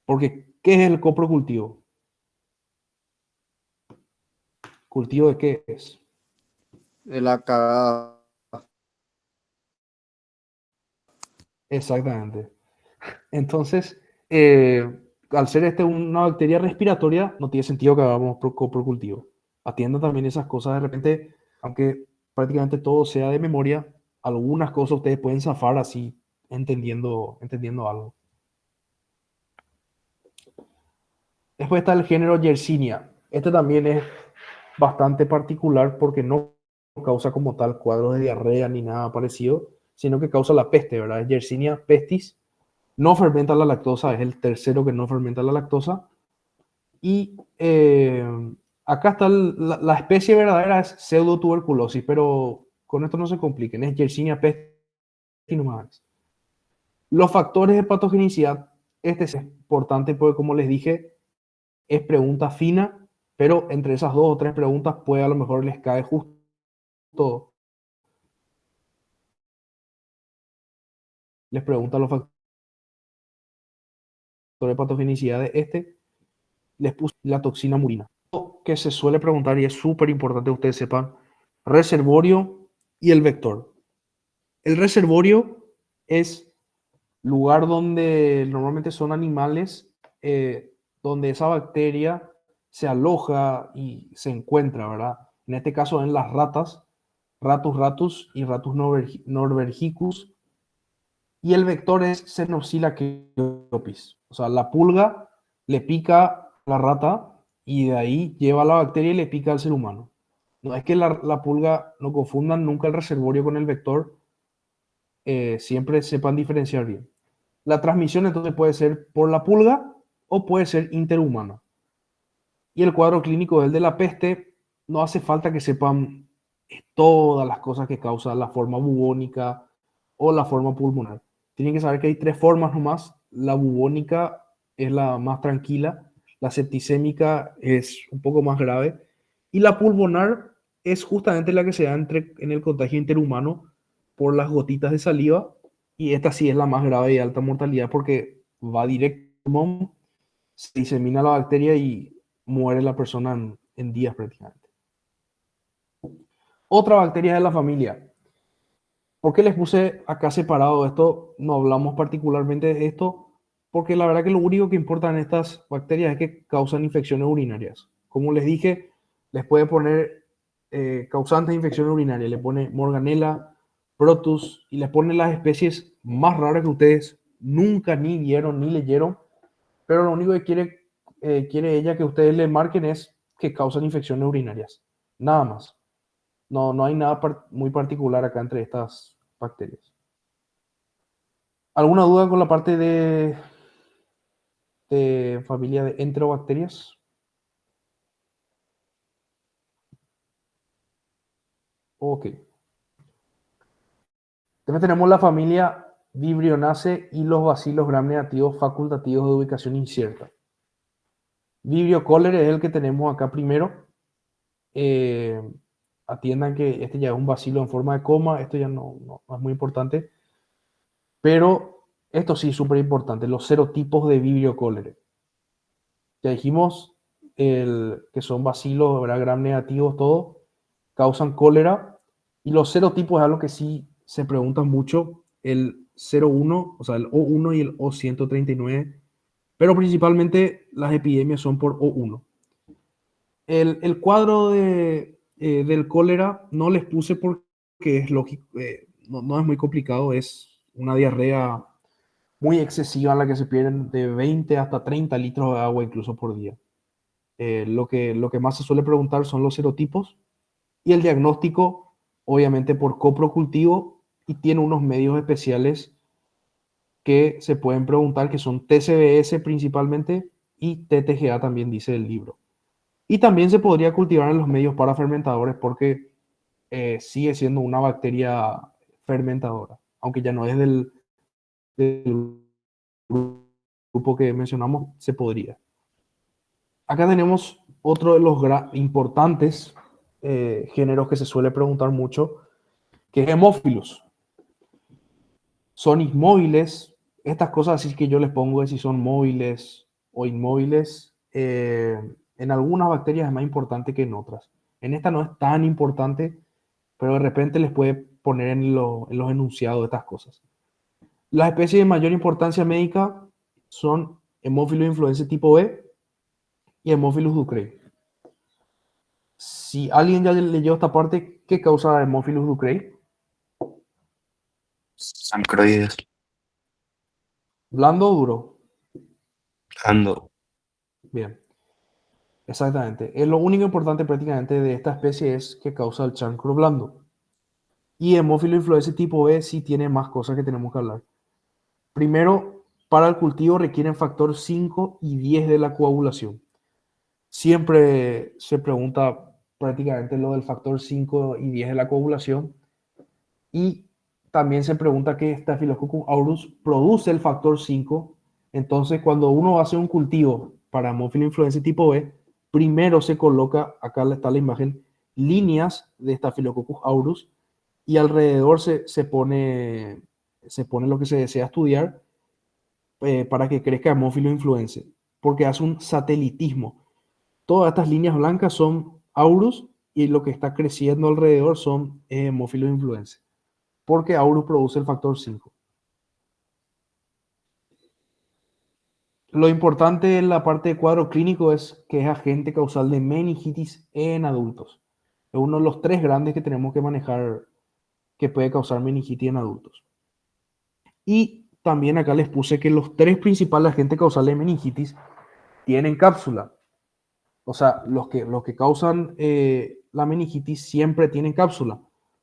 [SPEAKER 1] Porque, ¿qué es el coprocultivo? ¿Cultivo de qué es?
[SPEAKER 2] De la cagada.
[SPEAKER 1] Exactamente. Entonces, al ser una bacteria respiratoria, no tiene sentido que hagamos coprocultivo. Atiendan también esas cosas de repente, aunque prácticamente todo sea de memoria, algunas cosas ustedes pueden zafar así, entendiendo algo. Después está el género Yersinia. Este también es bastante particular porque no causa como tal cuadros de diarrea ni nada parecido, sino que causa la peste, ¿verdad? Es Yersinia pestis. No fermenta la lactosa, es el tercero que no fermenta la lactosa. Y acá está la especie verdadera es pseudotuberculosis, pero con esto no se compliquen, es Yersinia pestis nomás. Los factores de patogenicidad, este es importante porque como les dije, es pregunta fina, pero entre esas dos o tres preguntas puede a lo mejor les cae justo les pregunta los factores de patogenicidad de este, les puse la toxina murina. Que se suele preguntar y es súper importante que ustedes sepan, reservorio y el vector. El reservorio es lugar donde normalmente son animales, donde esa bacteria se aloja y se encuentra, ¿verdad? En este caso en las ratas, Ratus ratus y Ratus norbergicus, y el vector es Xenopsila cryopis. O sea, la pulga le pica a la rata y de ahí lleva la bacteria y le pica al ser humano. No es que la pulga, no confundan nunca el reservorio con el vector, siempre sepan diferenciar bien. La transmisión entonces puede ser por la pulga o puede ser interhumano. Y el cuadro clínico del de la peste, no hace falta que sepan todas las cosas que causan la forma bubónica o la forma pulmonar. Tienen que saber que hay tres formas nomás. La bubónica es la más tranquila, la septicémica es un poco más grave y la pulmonar es justamente la que se da en el contagio interhumano por las gotitas de saliva, y esta sí es la más grave y de alta mortalidad porque va directo al pulmón, se disemina la bacteria y muere la persona en días prácticamente. Otra bacteria de la familia. ¿Por qué les puse acá separado esto? No hablamos particularmente de esto porque la verdad que lo único que importa en estas bacterias es que causan infecciones urinarias. Como les dije, les puede poner causantes de infecciones urinarias. Le pone Morganella, Protus y les pone las especies más raras que ustedes nunca ni vieron ni leyeron, pero lo único que quiere ella que ustedes le marquen es que causan infecciones urinarias. Nada más. No, no hay nada muy particular acá entre estas bacterias. ¿Alguna duda con la parte de familia de enterobacterias? Ok. Después tenemos la familia Vibrionaceae y los bacilos gram negativos facultativos de ubicación incierta. Vibrio cholerae es el que tenemos acá primero. Eh, Atiendan que este ya es un bacilo en forma de coma, esto ya no es muy importante. Pero esto sí es súper importante, los serotipos de Vibrio cholerae. Ya dijimos que son bacilos, ¿verdad? Gram negativos, todos, causan cólera. Y los serotipos es algo que sí se preguntan mucho, el 01, o sea, el O1 y el O139, pero principalmente las epidemias son por O1. El cuadro del cólera no les puse porque es lógico, no es muy complicado, es una diarrea muy excesiva en la que se pierden de 20 hasta 30 litros de agua incluso por día. Lo que más se suele preguntar son los serotipos y el diagnóstico, obviamente por coprocultivo, y tiene unos medios especiales que se pueden preguntar, que son TCBS principalmente y TTGA también dice el libro. Y también se podría cultivar en los medios para fermentadores porque sigue siendo una bacteria fermentadora, aunque ya no es del grupo que mencionamos, se podría. Acá tenemos otro de los importantes géneros que se suele preguntar mucho, que es Haemophilus. Son inmóviles, estas cosas así que yo les pongo de si son móviles o inmóviles, en algunas bacterias es más importante que en otras. En esta no es tan importante, pero de repente les puede poner en los enunciados de estas cosas. Las especies de mayor importancia médica son Haemophilus influenzae tipo B y Haemophilus ducreyi. Si alguien ya leyó esta parte, ¿qué causa Haemophilus ducreyi?
[SPEAKER 4] Sancroides.
[SPEAKER 1] ¿Blando o duro?
[SPEAKER 4] Ando.
[SPEAKER 1] Bien, exactamente. Lo único importante prácticamente de esta especie es que causa el chancro blando. Y Haemophilus influenzae tipo B sí tiene más cosas que tenemos que hablar. Primero, para el cultivo requieren factor 5 y 10 de la coagulación. Siempre se pregunta prácticamente lo del factor 5 y 10 de la coagulación. Y también se pregunta que Staphylococcus aureus produce el factor 5. Entonces, cuando uno hace un cultivo para Haemophilus influenzae tipo B, primero se coloca, acá está la imagen, líneas de Staphylococcus aureus y alrededor se pone lo que se desea estudiar para que crezca Haemophilus influenzae, porque hace un satelitismo. Todas estas líneas blancas son aureus y lo que está creciendo alrededor son Haemophilus influenzae porque Aurus produce el factor 5. Lo importante en la parte de cuadro clínico es que es agente causal de meningitis en adultos. Es uno de los tres grandes que tenemos que manejar que puede causar meningitis en adultos. Y también acá les puse que los tres principales agentes causales de meningitis tienen cápsula. O sea, los que causan la meningitis siempre tienen cápsula.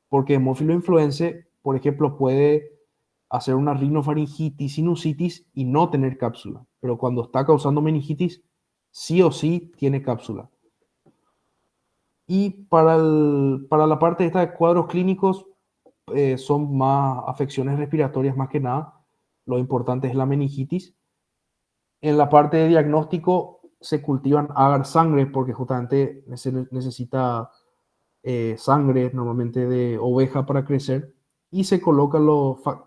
[SPEAKER 1] Porque hemófilo influence, por ejemplo, puede hacer una rinofaringitis, sinusitis y no tener cápsula. Pero cuando está causando meningitis, sí o sí tiene cápsula. Y para la parte esta de cuadros clínicos, son más afecciones respiratorias más que nada. Lo importante es la meningitis. En la parte de diagnóstico se cultivan agar sangre porque justamente se necesita sangre normalmente de oveja para crecer y se colocan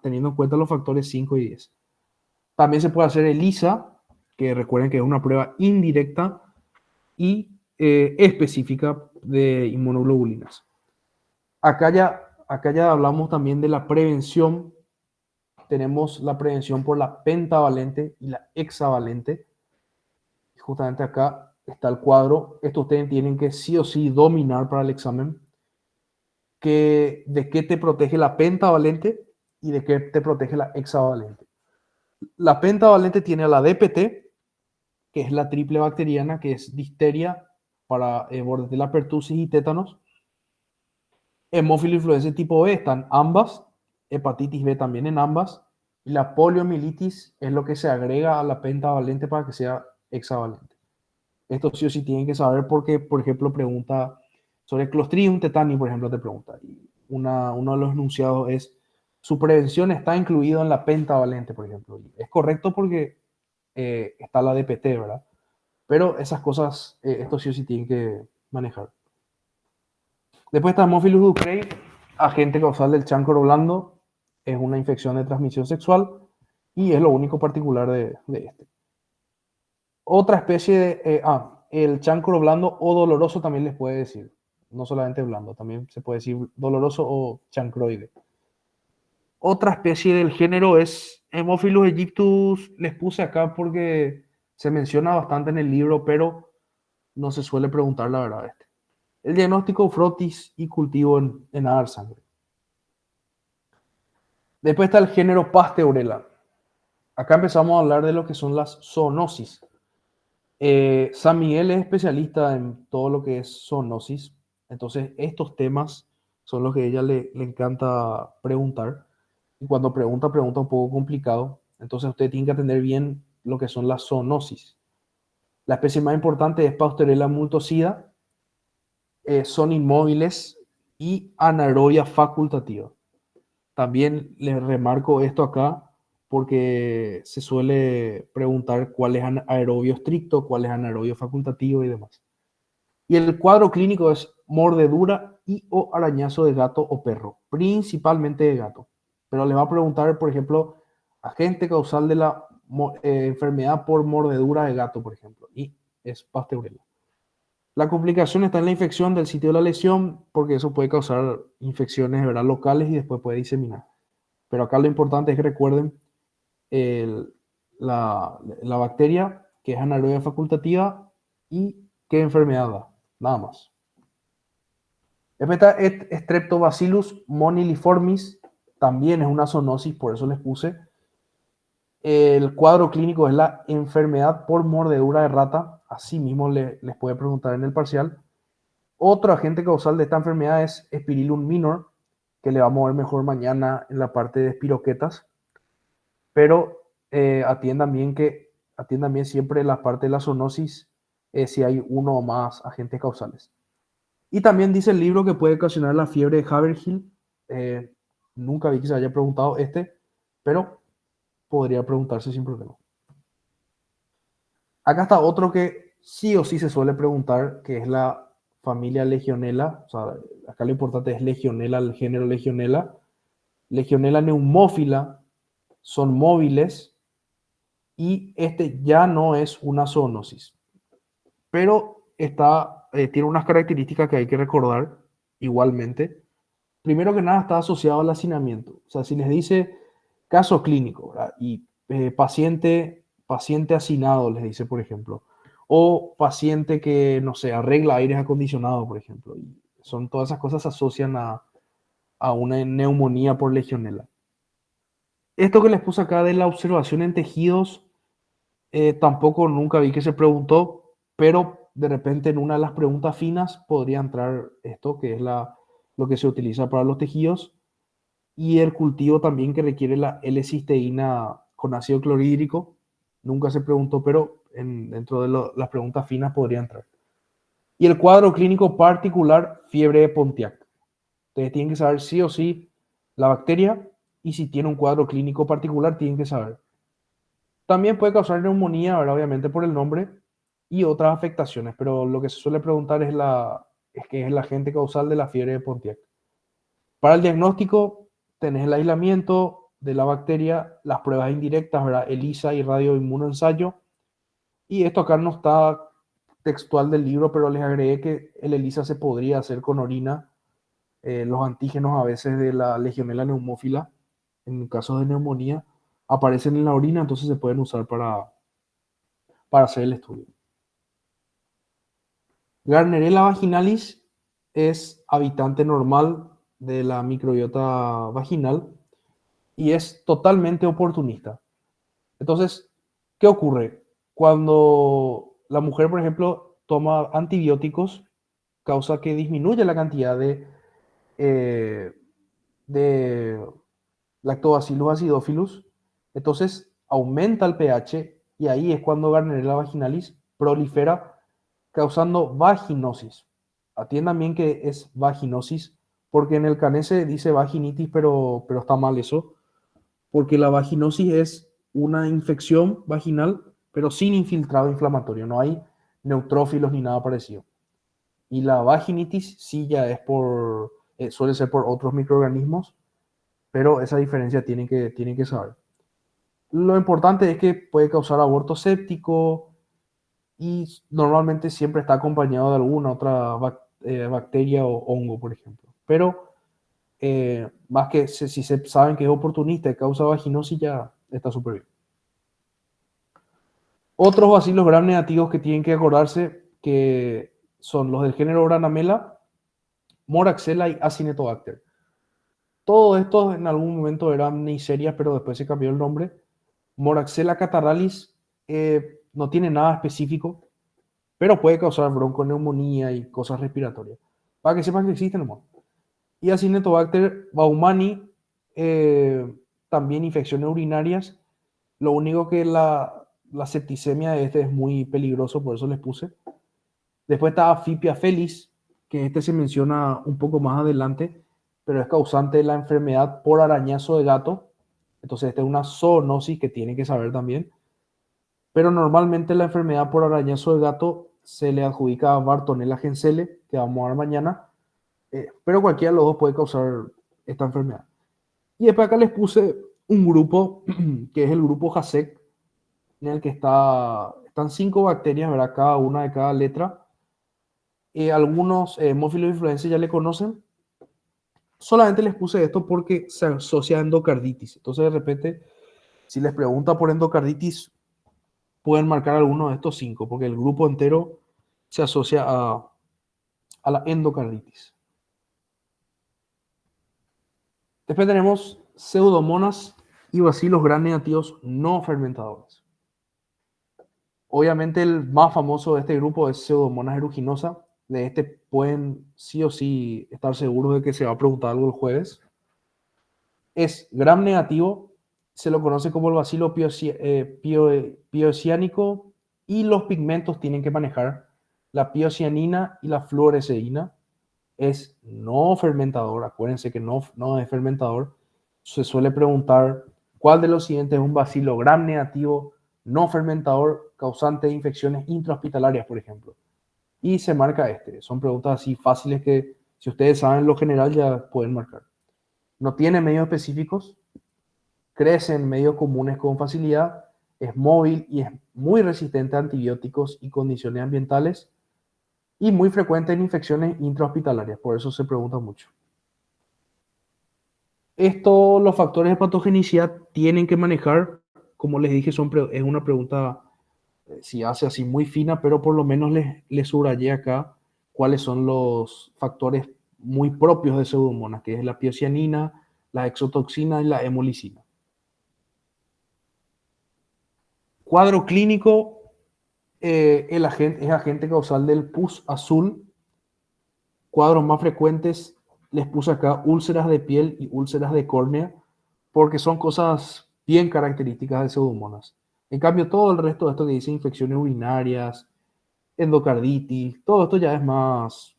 [SPEAKER 1] teniendo en cuenta los factores 5 y 10. También se puede hacer ELISA, que recuerden que es una prueba indirecta y específica de inmunoglobulinas. Acá ya hablamos también de la prevención. Tenemos la prevención por la pentavalente y la hexavalente. Justamente acá está el cuadro. Esto ustedes tienen que sí o sí dominar para el examen. De qué te protege la pentavalente y de qué te protege la hexavalente. La pentavalente tiene a la DPT, que es la triple bacteriana, que es difteria para bordetella pertussis y tétanos. Hemófilo influenza tipo B están ambas, hepatitis B también en ambas, y la poliomielitis es lo que se agrega a la pentavalente para que sea hexavalente. Esto sí o sí tienen que saber porque, por ejemplo, pregunta sobre Clostridium tetani, por ejemplo, te pregunta. Y uno de los enunciados es, su prevención está incluido en la pentavalente, por ejemplo. Y es correcto porque está la DPT, ¿verdad? Pero esas cosas, esto sí o sí tienen que manejar. Después está Haemophilus ducreyi, agente causal del chancro blando. Es una infección de transmisión sexual y es lo único particular de este. Otra especie de... el chancro blando o doloroso también les puede decir. No solamente blando, también se puede decir doloroso o chancroide. Otra especie del género es Haemophilus aegyptus. Les puse acá porque se menciona bastante en el libro, pero no se suele preguntar la verdad. El diagnóstico, frotis y cultivo en agar sangre. Después está el género Pasteurella. Acá empezamos a hablar de lo que son las zoonosis. San Miguel es especialista en todo lo que es zoonosis. Entonces, estos temas son los que a ella le encanta preguntar. Y cuando pregunta un poco complicado. Entonces, usted tiene que atender bien lo que son las zoonosis. La especie más importante es Pasteurella multocida. Son inmóviles y anaerobia facultativa. También les remarco esto acá porque se suele preguntar cuál es anaerobio estricto, cuál es anaerobio facultativo y demás. Y el cuadro clínico es mordedura y o arañazo de gato o perro, principalmente de gato. Pero le va a preguntar, por ejemplo, agente causal de la enfermedad por mordedura de gato, por ejemplo, y es Pasteurella. La complicación está en la infección del sitio de la lesión, porque eso puede causar infecciones, ¿verdad?, locales y después puede diseminar. Pero acá lo importante es que recuerden la bacteria, que es anaerobia facultativa y qué enfermedad da, nada más. Después está Streptobacillus moniliformis, también es una zoonosis, por eso les puse. El cuadro clínico es la enfermedad por mordedura de rata, así mismo les puede preguntar en el parcial. Otro agente causal de esta enfermedad es Spirillum minor, que le vamos a ver mejor mañana en la parte de espiroquetas. Pero atiendan bien siempre la parte de la zoonosis si hay uno o más agentes causales. Y también dice el libro que puede ocasionar la fiebre de Haverhill. Nunca vi que se haya preguntado pero podría preguntarse sin problema. Acá está otro que sí o sí se suele preguntar, que es la familia Legionella. O sea, acá lo importante es Legionella, el género Legionella. Legionella neumófila son móviles y este ya no es una zoonosis. Pero tiene unas características que hay que recordar igualmente. Primero que nada está asociado al hacinamiento. O sea, si les dice caso clínico, ¿verdad?, y paciente paciente hacinado, les dice, por ejemplo. O paciente que, no sé, arregla aires acondicionados, por ejemplo. Y son todas esas cosas se asocian a una neumonía por legionela. Esto que les puse acá de la observación en tejidos, tampoco nunca vi que se preguntó, pero de repente en una de las preguntas finas podría entrar esto, que es lo que se utiliza para los tejidos, y el cultivo también que requiere la L-cisteína con ácido clorhídrico. Nunca se preguntó, pero dentro de las preguntas finas podría entrar. Y el cuadro clínico particular, fiebre de Pontiac. Ustedes tienen que saber sí o sí la bacteria, y si tiene un cuadro clínico particular, tienen que saber. También puede causar neumonía, ¿verdad? Obviamente por el nombre y otras afectaciones, pero lo que se suele preguntar es qué es el agente causal de la fiebre de Pontiac. Para el diagnóstico, tenés el aislamiento de la bacteria, las pruebas indirectas, ¿verdad? ELISA y radioinmunoensayo. Y esto acá no está textual del libro, pero les agregué que el ELISA se podría hacer con orina. Los antígenos a veces de la Legionella neumófila, en casos de neumonía, aparecen en la orina, entonces se pueden usar para hacer el estudio. Gardnerella vaginalis es habitante normal de la microbiota vaginal y es totalmente oportunista. Entonces, ¿qué ocurre? Cuando la mujer, por ejemplo, toma antibióticos, causa que disminuya la cantidad eh, de Lactobacillus acidophilus, entonces aumenta el pH y ahí es cuando Gardnerella vaginalis prolifera causando vaginosis. Atiendan bien que es vaginosis, porque en el canese dice vaginitis, pero está mal eso, porque la vaginosis es una infección vaginal, pero sin infiltrado inflamatorio, no hay neutrófilos ni nada parecido. Y la vaginitis sí ya es suele ser por otros microorganismos, pero esa diferencia tienen que saber. Lo importante es que puede causar aborto séptico y normalmente siempre está acompañado de alguna otra bacteria o hongo, por ejemplo. Pero más que si se saben que es oportunista y causa vaginosis, ya está súper bien. Otros bacilos gram negativos que tienen que acordarse que son los del género Granamela, Moraxella y Acinetobacter. Todos estos en algún momento eran Neisseria, pero después se cambió el nombre. Moraxella catarrhalis no tiene nada específico, pero puede causar bronconeumonía y cosas respiratorias. Para que sepan que existen, hermano. Y Acinetobacter baumannii, también infecciones urinarias. Lo único que la septicemia de este es muy peligroso, por eso les puse. Después está Afipia felis, que este se menciona un poco más adelante, pero es causante de la enfermedad por arañazo de gato. Entonces, esta es una zoonosis que tienen que saber también. Pero normalmente la enfermedad por arañazo de gato se le adjudica a Bartonella gensele, que vamos a ver mañana. Pero cualquiera de los dos puede causar esta enfermedad. Y después acá les puse un grupo, que es el grupo JASEC, en el que están 5 bacterias, ¿verdad? Cada una de cada letra. Algunos hemófilos influenza ya le conocen. Solamente les puse esto porque se asocia a endocarditis. Entonces, de repente, si les pregunta por endocarditis, pueden marcar alguno de estos 5, porque el grupo entero se asocia a la endocarditis. Después tenemos pseudomonas y bacilos gram negativos no fermentadores. Obviamente el más famoso de este grupo es Pseudomonas aeruginosa. De este pueden sí o sí estar seguros de que se va a preguntar algo el jueves. Es gram negativo, se lo conoce como el bacilo piociánico y los pigmentos tienen que manejar la piocianina y la fluoresceína. Es no fermentador, acuérdense que no es fermentador. Se suele preguntar cuál de los siguientes es un bacilo gram negativo no fermentador causante de infecciones intrahospitalarias, por ejemplo. Y se marca este. Son preguntas así fáciles que si ustedes saben lo general ya pueden marcar. No tiene medios específicos, crece en medios comunes con facilidad, es móvil y es muy resistente a antibióticos y condiciones ambientales y muy frecuente en infecciones intrahospitalarias, por eso se pregunta mucho. Los factores de patogenicidad tienen que manejar como les dije, es una pregunta, si hace así muy fina, pero por lo menos les subrayé acá cuáles son los factores muy propios de Pseudomonas, que es la piocianina, la exotoxina y la hemolicina. Cuadro clínico, es agente causal del pus azul. Cuadros más frecuentes, les puse acá úlceras de piel y úlceras de córnea, porque son cosas bien características de Pseudomonas. En cambio, todo el resto de esto que dice infecciones urinarias, endocarditis, todo esto ya es más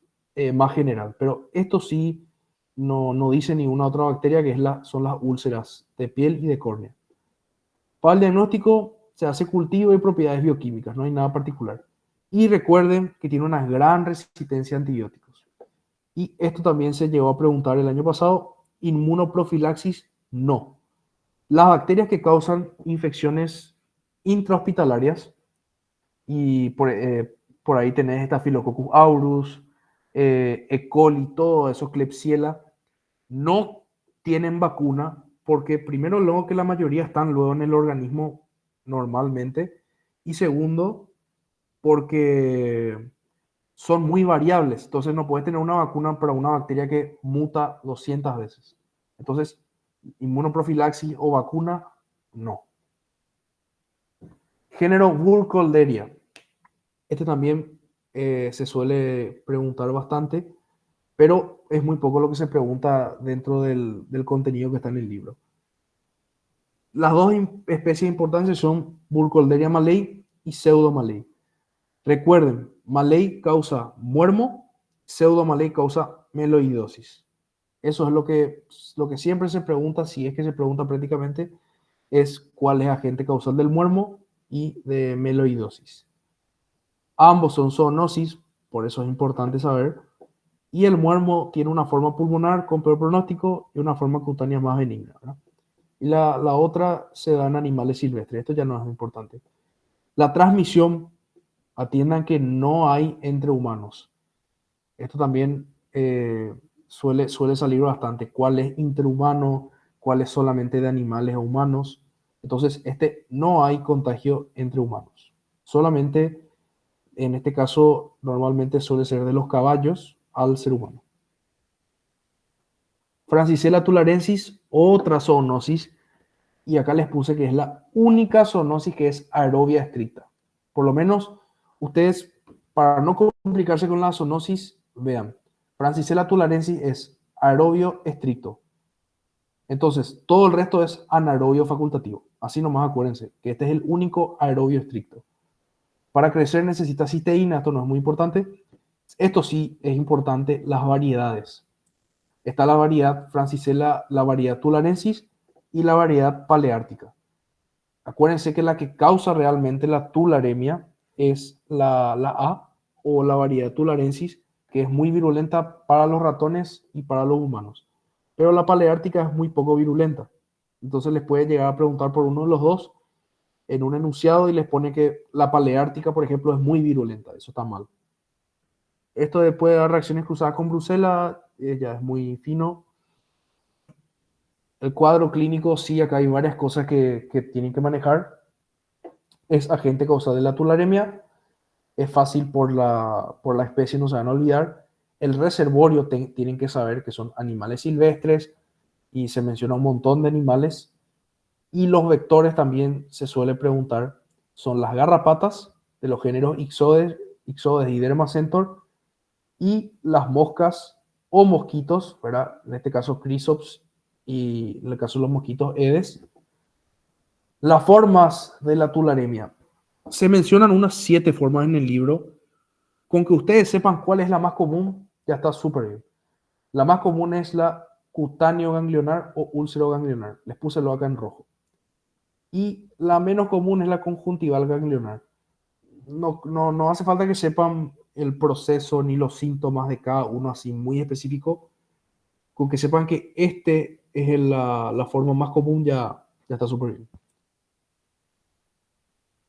[SPEAKER 1] general. Pero esto sí no dice ninguna otra bacteria, que son las úlceras de piel y de córnea. Para el diagnóstico se hace cultivo y propiedades bioquímicas, no hay nada particular. Y recuerden que tiene una gran resistencia a antibióticos. Y esto también se llegó a preguntar el año pasado. Inmunoprofilaxis, no. Las bacterias que causan infecciones intrahospitalarias, y por ahí tenés Staphylococcus aureus, E. coli, todo eso, Klebsiella, no tienen vacuna porque primero luego que la mayoría están luego en el organismo normalmente, y segundo porque son muy variables. Entonces no puedes tener una vacuna para una bacteria que muta 200 veces. Entonces, inmunoprofilaxis o vacuna, no. Género Burkholderia. Este también se suele preguntar bastante, pero es muy poco lo que se pregunta dentro del contenido que está en el libro. Las dos especies importantes son Burkholderia malay y Pseudomalay. Recuerden, Malay causa muermo, Pseudomalay causa meloidosis. Eso es lo que siempre se pregunta, si es que se pregunta prácticamente, es cuál es agente causal del muermo y de meloidosis. Ambos son zoonosis, por eso es importante saber. Y el muermo tiene una forma pulmonar con peor pronóstico y una forma cutánea más benigna, ¿verdad? Y la otra se da en animales silvestres. Esto ya no es importante. La transmisión, atiendan que no hay entre humanos. Esto también suele salir bastante. ¿Cuál es interhumano? ¿Cuál es solamente de animales a humanos? Entonces, no hay contagio entre humanos. Solamente, en este caso, normalmente suele ser de los caballos al ser humano. Francisella tularensis, otra zoonosis, y acá les puse que es la única zoonosis que es aerobia estricta. Por lo menos, ustedes, para no complicarse con la zoonosis, vean, Francisella tularensis es aerobio estricto. Entonces, todo el resto es anaerobio facultativo. Así nomás acuérdense, que este es el único aerobio estricto. Para crecer necesita cisteína, esto no es muy importante. Esto sí es importante, las variedades. Está la variedad Francisella, la variedad tularensis y la variedad paleártica. Acuérdense que la que causa realmente la tularemia es la A, o la variedad tularensis, que es muy virulenta para los ratones y para los humanos. Pero la paleártica es muy poco virulenta. Entonces les puede llegar a preguntar por uno de los dos en un enunciado y les pone que la paleártica, por ejemplo, es muy virulenta. Eso está mal. Esto después de dar reacciones cruzadas con Bruselas, ya es muy fino. El cuadro clínico, sí, acá hay varias cosas que tienen que manejar. Es agente causal de la tularemia. Es fácil por la especie, no se van a olvidar. El reservorio tienen que saber que son animales silvestres y se menciona un montón de animales. Y los vectores también se suele preguntar. Son las garrapatas de los géneros Ixodes y Dermacentor, y las moscas o mosquitos, ¿verdad? En este caso Chrysops y en el caso de los mosquitos Aedes. Las formas de la tularemia. Se mencionan unas 7 formas en el libro. Con que ustedes sepan cuál es la más común, ya está súper bien. La más común es la cutáneo ganglionar o úlcero ganglionar. Les puse lo acá en rojo. Y la menos común es la conjuntival ganglionar. No hace falta que sepan el proceso ni los síntomas de cada uno así muy específico. Con que sepan que este es la forma más común, ya está súper bien.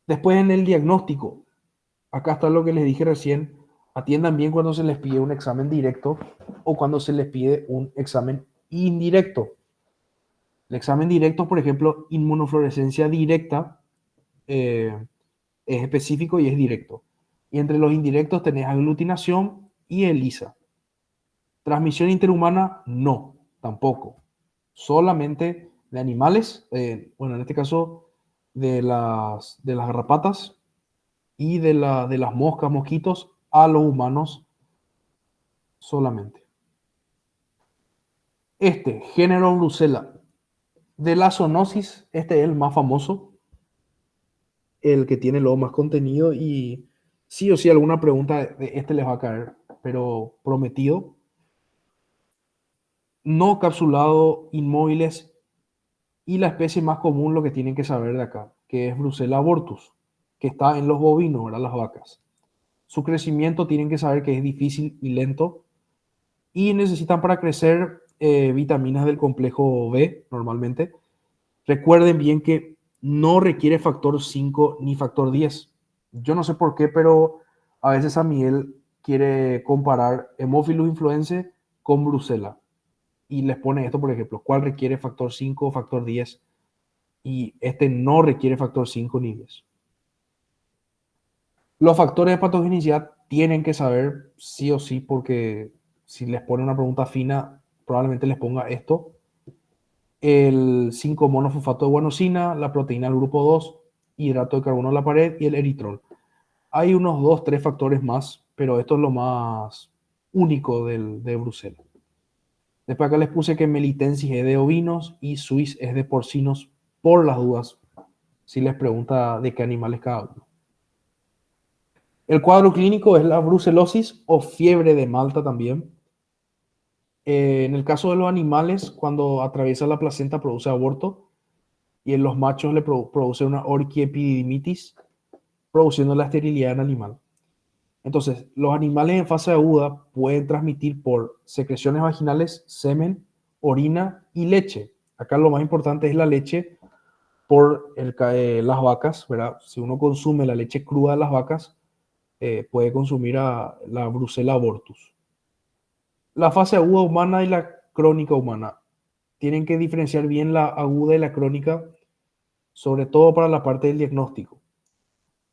[SPEAKER 1] Después, en el diagnóstico, acá está lo que les dije recién. Atiendan bien cuando se les pide un examen directo o cuando se les pide un examen indirecto. El examen directo, por ejemplo, inmunofluorescencia directa, es específico y es directo. Y entre los indirectos tenés aglutinación y ELISA. Transmisión interhumana, no, tampoco. Solamente de animales, bueno, en este caso de las garrapatas y de las moscas, mosquitos, a los humanos solamente. Género Brucella. De la zoonosis, este es el más famoso, el que tiene luego más contenido y sí o sí alguna pregunta de este les va a caer, pero prometido. No capsulado, inmóviles y la especie más común, lo que tienen que saber de acá, que es Brucella abortus, que está en los bovinos, ¿verdad? Las vacas. Su crecimiento tienen que saber que es difícil y lento y necesitan para crecer vitaminas del complejo B normalmente. Recuerden bien que no requiere factor 5 ni factor 10. Yo no sé por qué, pero a veces San Miguel quiere comparar Haemophilus influenzae con Brucella. Y les pone esto, por ejemplo, ¿cuál requiere factor 5 o factor 10? Y este no requiere factor 5 ni 10. Los factores de patogenicidad tienen que saber sí o sí, porque si les pone una pregunta fina, probablemente les ponga esto. El 5-monofosfato de guanosina, la proteína del grupo 2, hidrato de carbono en la pared y el eritrol. Hay unos 2, 3 factores más, pero esto es lo más único de Brucella. Después acá les puse que melitensis es de ovinos y suis es de porcinos, por las dudas, si les pregunta de qué animales cada uno. El cuadro clínico es la brucelosis o fiebre de Malta también. En el caso de los animales, cuando atraviesa la placenta produce aborto y en los machos le produce una orquiepididimitis, produciendo la esterilidad en animal. Entonces, los animales en fase aguda pueden transmitir por secreciones vaginales, semen, orina y leche. Acá lo más importante es la leche por las vacas, ¿verdad? Si uno consume la leche cruda de las vacas, puede consumir a la Brucella abortus. La fase aguda humana y la crónica humana. Tienen que diferenciar bien la aguda y la crónica, sobre todo para la parte del diagnóstico.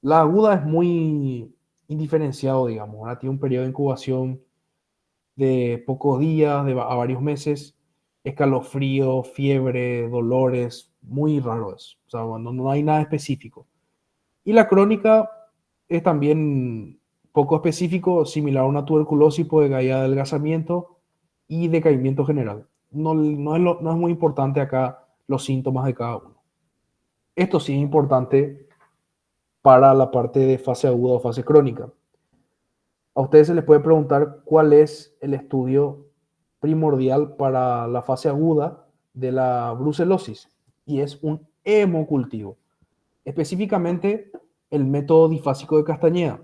[SPEAKER 1] La aguda es muy indiferenciado, digamos, ¿verdad? Tiene un periodo de incubación de pocos días, a varios meses, escalofrío, fiebre, dolores, muy raro eso. O sea, no hay nada específico. Y la crónica es también poco específico, similar a una tuberculosis, puede haber adelgazamiento y decaimiento general. No es muy importante acá los síntomas de cada uno. Esto sí es importante para la parte de fase aguda o fase crónica. A ustedes se les puede preguntar cuál es el estudio primordial para la fase aguda de la brucelosis y es un hemocultivo. Específicamente el método difásico de Castañeda.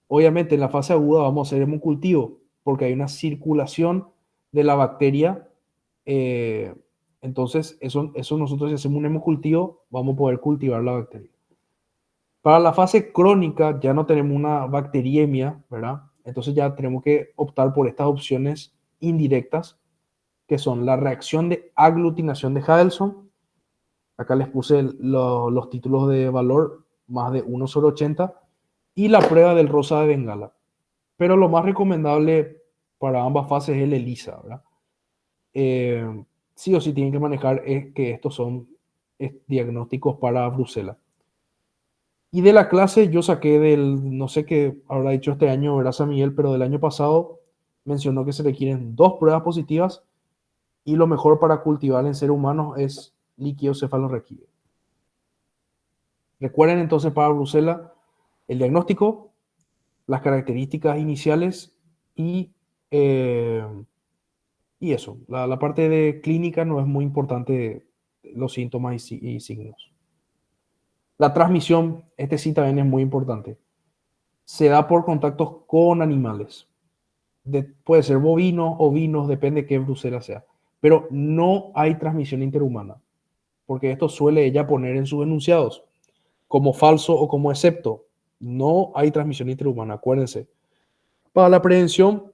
[SPEAKER 1] Obviamente en la fase aguda vamos a hacer hemocultivo porque hay una circulación de la bacteria. Entonces eso nosotros si hacemos un hemocultivo vamos a poder cultivar la bacteria. Para la fase crónica ya no tenemos una bacteriemia, ¿verdad? Entonces ya tenemos que optar por estas opciones indirectas, que son la reacción de aglutinación de Hadelson. Acá les puse los títulos de valor, más de 1 sobre 80, y la prueba del rosa de Bengala. Pero lo más recomendable para ambas fases es el ELISA, ¿verdad? Sí o sí tienen que manejar que estos son diagnósticos para Brucella. Y de la clase yo saqué no sé qué habrá dicho este año, ¿verdad, San Miguel? Pero del año pasado mencionó que se requieren 2 pruebas positivas y lo mejor para cultivar en seres humanos es líquido cefalorraquídeo. Recuerden entonces para Brucella el diagnóstico, las características iniciales eh, y eso. La parte de clínica no es muy importante, los síntomas y signos. La transmisión, sí también es muy importante. Se da por contactos con animales. Puede ser bovinos, ovinos, depende de qué Brucella sea. Pero no hay transmisión interhumana, porque esto suele ella poner en sus enunciados como falso o como excepto. No hay transmisión interhumana, acuérdense. Para la prevención,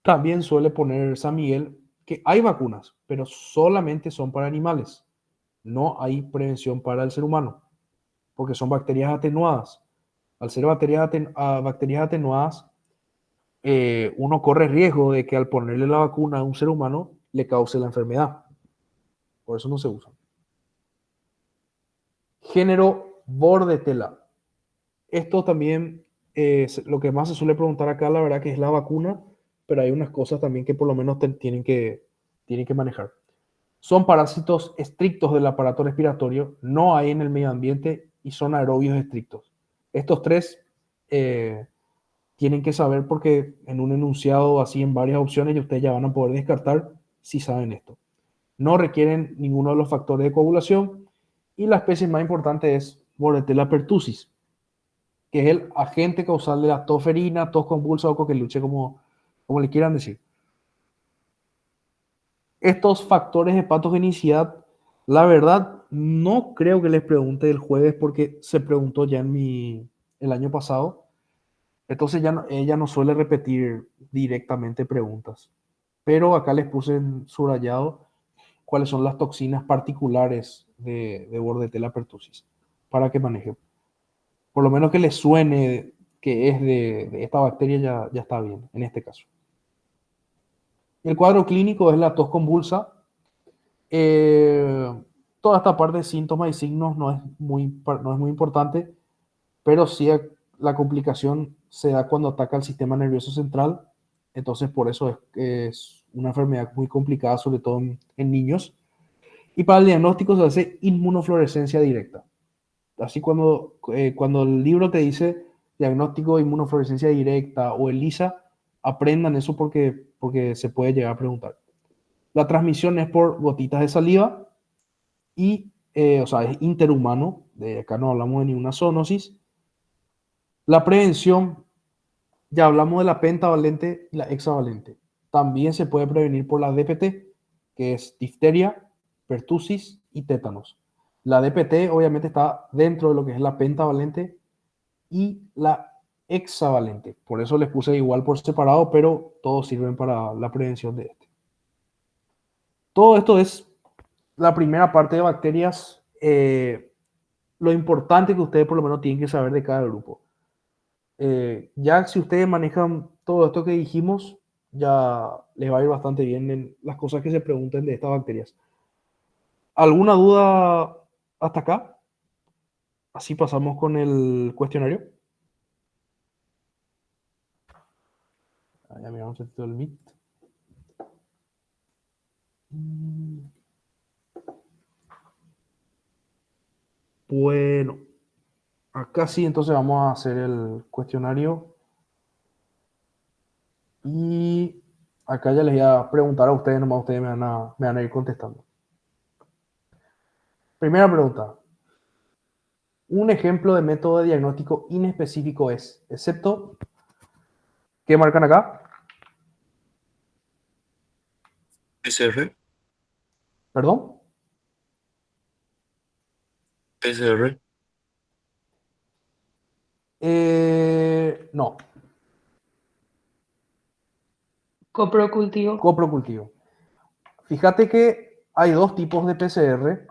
[SPEAKER 1] también suele poner San Miguel que hay vacunas, pero solamente son para animales. No hay prevención para el ser humano, porque son bacterias atenuadas. Al ser bacterias atenuadas, uno corre riesgo de que al ponerle la vacuna a un ser humano le cause la enfermedad. Por eso no se usa. Género bordetela. Esto también es lo que más se suele preguntar acá, la verdad que es la vacuna, pero hay unas cosas también que por lo menos tienen que manejar. Son parásitos estrictos del aparato respiratorio, no hay en el medio ambiente y son aerobios estrictos. Estos tres eh, tienen que saber porque en un enunciado así en varias opciones y ustedes ya van a poder descartar si saben esto. No requieren ninguno de los factores de coagulación y la especie más importante es Bordetella pertussis, que es el agente causal de la tos ferina, tos convulsa o coqueluche, como le quieran decir. Estos factores de patogenicidad, la verdad, no creo que les pregunte el jueves porque se preguntó ya el año pasado. Entonces ella no suele repetir directamente preguntas. Pero acá les puse en subrayado cuáles son las toxinas particulares de Bordetella pertussis para que manejen. Por lo menos que les suene que es de esta bacteria ya está bien en este caso. El cuadro clínico es la tos convulsa. Eh, Toda esta parte de síntomas y signos no es muy importante, pero sí la complicación se da cuando ataca el sistema nervioso central. Entonces, por eso es una enfermedad muy complicada, sobre todo en niños. Y para el diagnóstico se hace inmunofluorescencia directa. Así cuando el libro te dice diagnóstico de inmunofluorescencia directa o ELISA, aprendan eso porque se puede llegar a preguntar. La transmisión es por gotitas de saliva y, o sea, es interhumano. De acá no hablamos de ninguna zoonosis. La prevención, ya hablamos de la pentavalente y la hexavalente. También se puede prevenir por la DPT, que es difteria, pertussis y tétanos. La DPT obviamente está dentro de lo que es la pentavalente y la hexavalente. Por eso les puse igual por separado, pero todos sirven para la prevención de este. Todo esto es la primera parte de bacterias. Lo importante que ustedes por lo menos tienen que saber de cada grupo. Ya si ustedes manejan todo esto que dijimos, ya les va a ir bastante bien en las cosas que se pregunten de estas bacterias. ¿Alguna duda hasta acá? Así pasamos con el cuestionario. Ya miramos el Meet. Bueno, acá sí, entonces vamos a hacer el cuestionario. Y acá ya les voy a preguntar a ustedes, nomás ustedes me van a ir contestando. Primera pregunta. Un ejemplo de método de diagnóstico inespecífico es, excepto, ¿qué marcan acá?
[SPEAKER 4] PCR,
[SPEAKER 1] ¿Perdón?
[SPEAKER 4] PCR,
[SPEAKER 1] No,
[SPEAKER 3] Coprocultivo.
[SPEAKER 1] coprocultivo. Fíjate que hay dos tipos de PCR.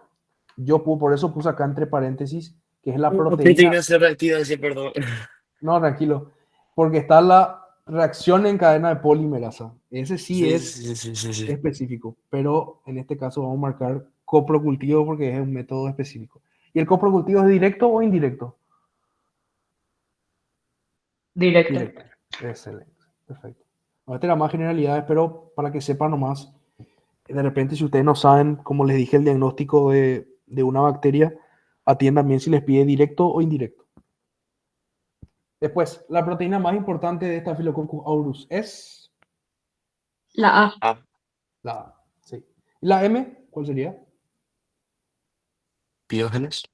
[SPEAKER 1] Por eso puse acá entre paréntesis, que es la proteína.
[SPEAKER 4] proteína C reactiva, sí, perdón.
[SPEAKER 1] No, tranquilo, porque está la reacción en cadena de polimerasa. Ese sí
[SPEAKER 4] Sí,
[SPEAKER 1] es
[SPEAKER 4] sí, sí, sí, sí.
[SPEAKER 1] específico, pero en este caso vamos a marcar coprocultivo porque es un método específico. ¿Y el coprocultivo es directo o indirecto?
[SPEAKER 3] Directo.
[SPEAKER 1] Directo. Excelente. Perfecto. Esta era más generalidades, pero para que sepan nomás, de repente si ustedes no saben, como les dije, el diagnóstico de una bacteria, atiendan bien si les pide directo o indirecto. Después, la proteína más importante de Staphylococcus aureus es
[SPEAKER 3] La A.
[SPEAKER 4] Ah,
[SPEAKER 1] la A. Sí. ¿Y la M? ¿Cuál sería?
[SPEAKER 4] biógenes,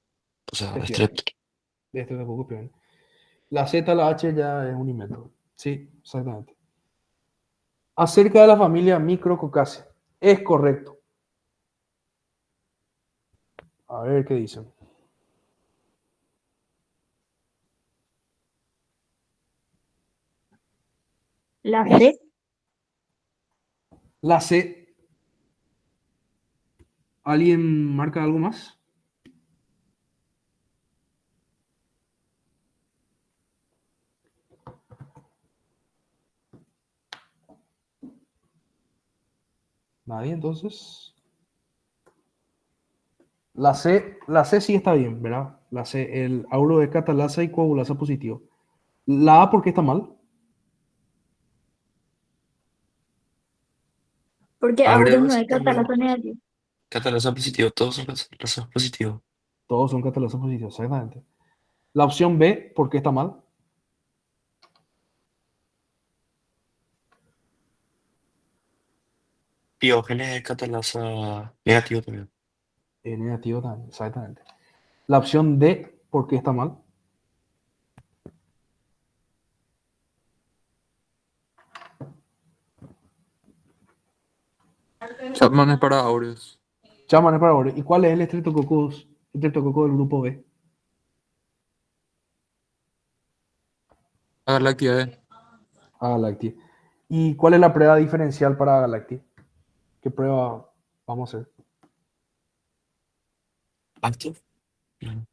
[SPEAKER 4] o sea,
[SPEAKER 1] Espiógeno.
[SPEAKER 4] strep.
[SPEAKER 1] De este tampoco espiógeno. La Z, la H ya es un invento. Sí, exactamente. Acerca de la familia Micrococcacea. Es correcto. A ver qué dicen.
[SPEAKER 3] La C.
[SPEAKER 1] La C ¿Alguien marca algo más? Nadie, entonces. La C sí está bien, ¿verdad? La C, el auro de catalasa y coagulasa positivo. La A, ¿por qué está mal?
[SPEAKER 3] Porque Aurus no
[SPEAKER 4] Áureos
[SPEAKER 3] es
[SPEAKER 4] también.
[SPEAKER 3] catalasa negativo.
[SPEAKER 4] Catalasa positivo, todos son catalasa positivo.
[SPEAKER 1] Todos son catalasa positivos, exactamente. La opción B, ¿por qué está mal?
[SPEAKER 4] Piógenes es catalasa negativo también.
[SPEAKER 1] Negativo también, exactamente. La opción D, ¿por qué está mal?
[SPEAKER 2] Chapman es para Aureus.
[SPEAKER 1] Chapman es para ahora. ¿Y cuál es el estreptococo del grupo B?
[SPEAKER 2] Galactia.
[SPEAKER 1] Galacti. ¿Y cuál es la prueba diferencial para Galacti? ¿Qué prueba vamos a hacer?
[SPEAKER 4] ¿Alto? No.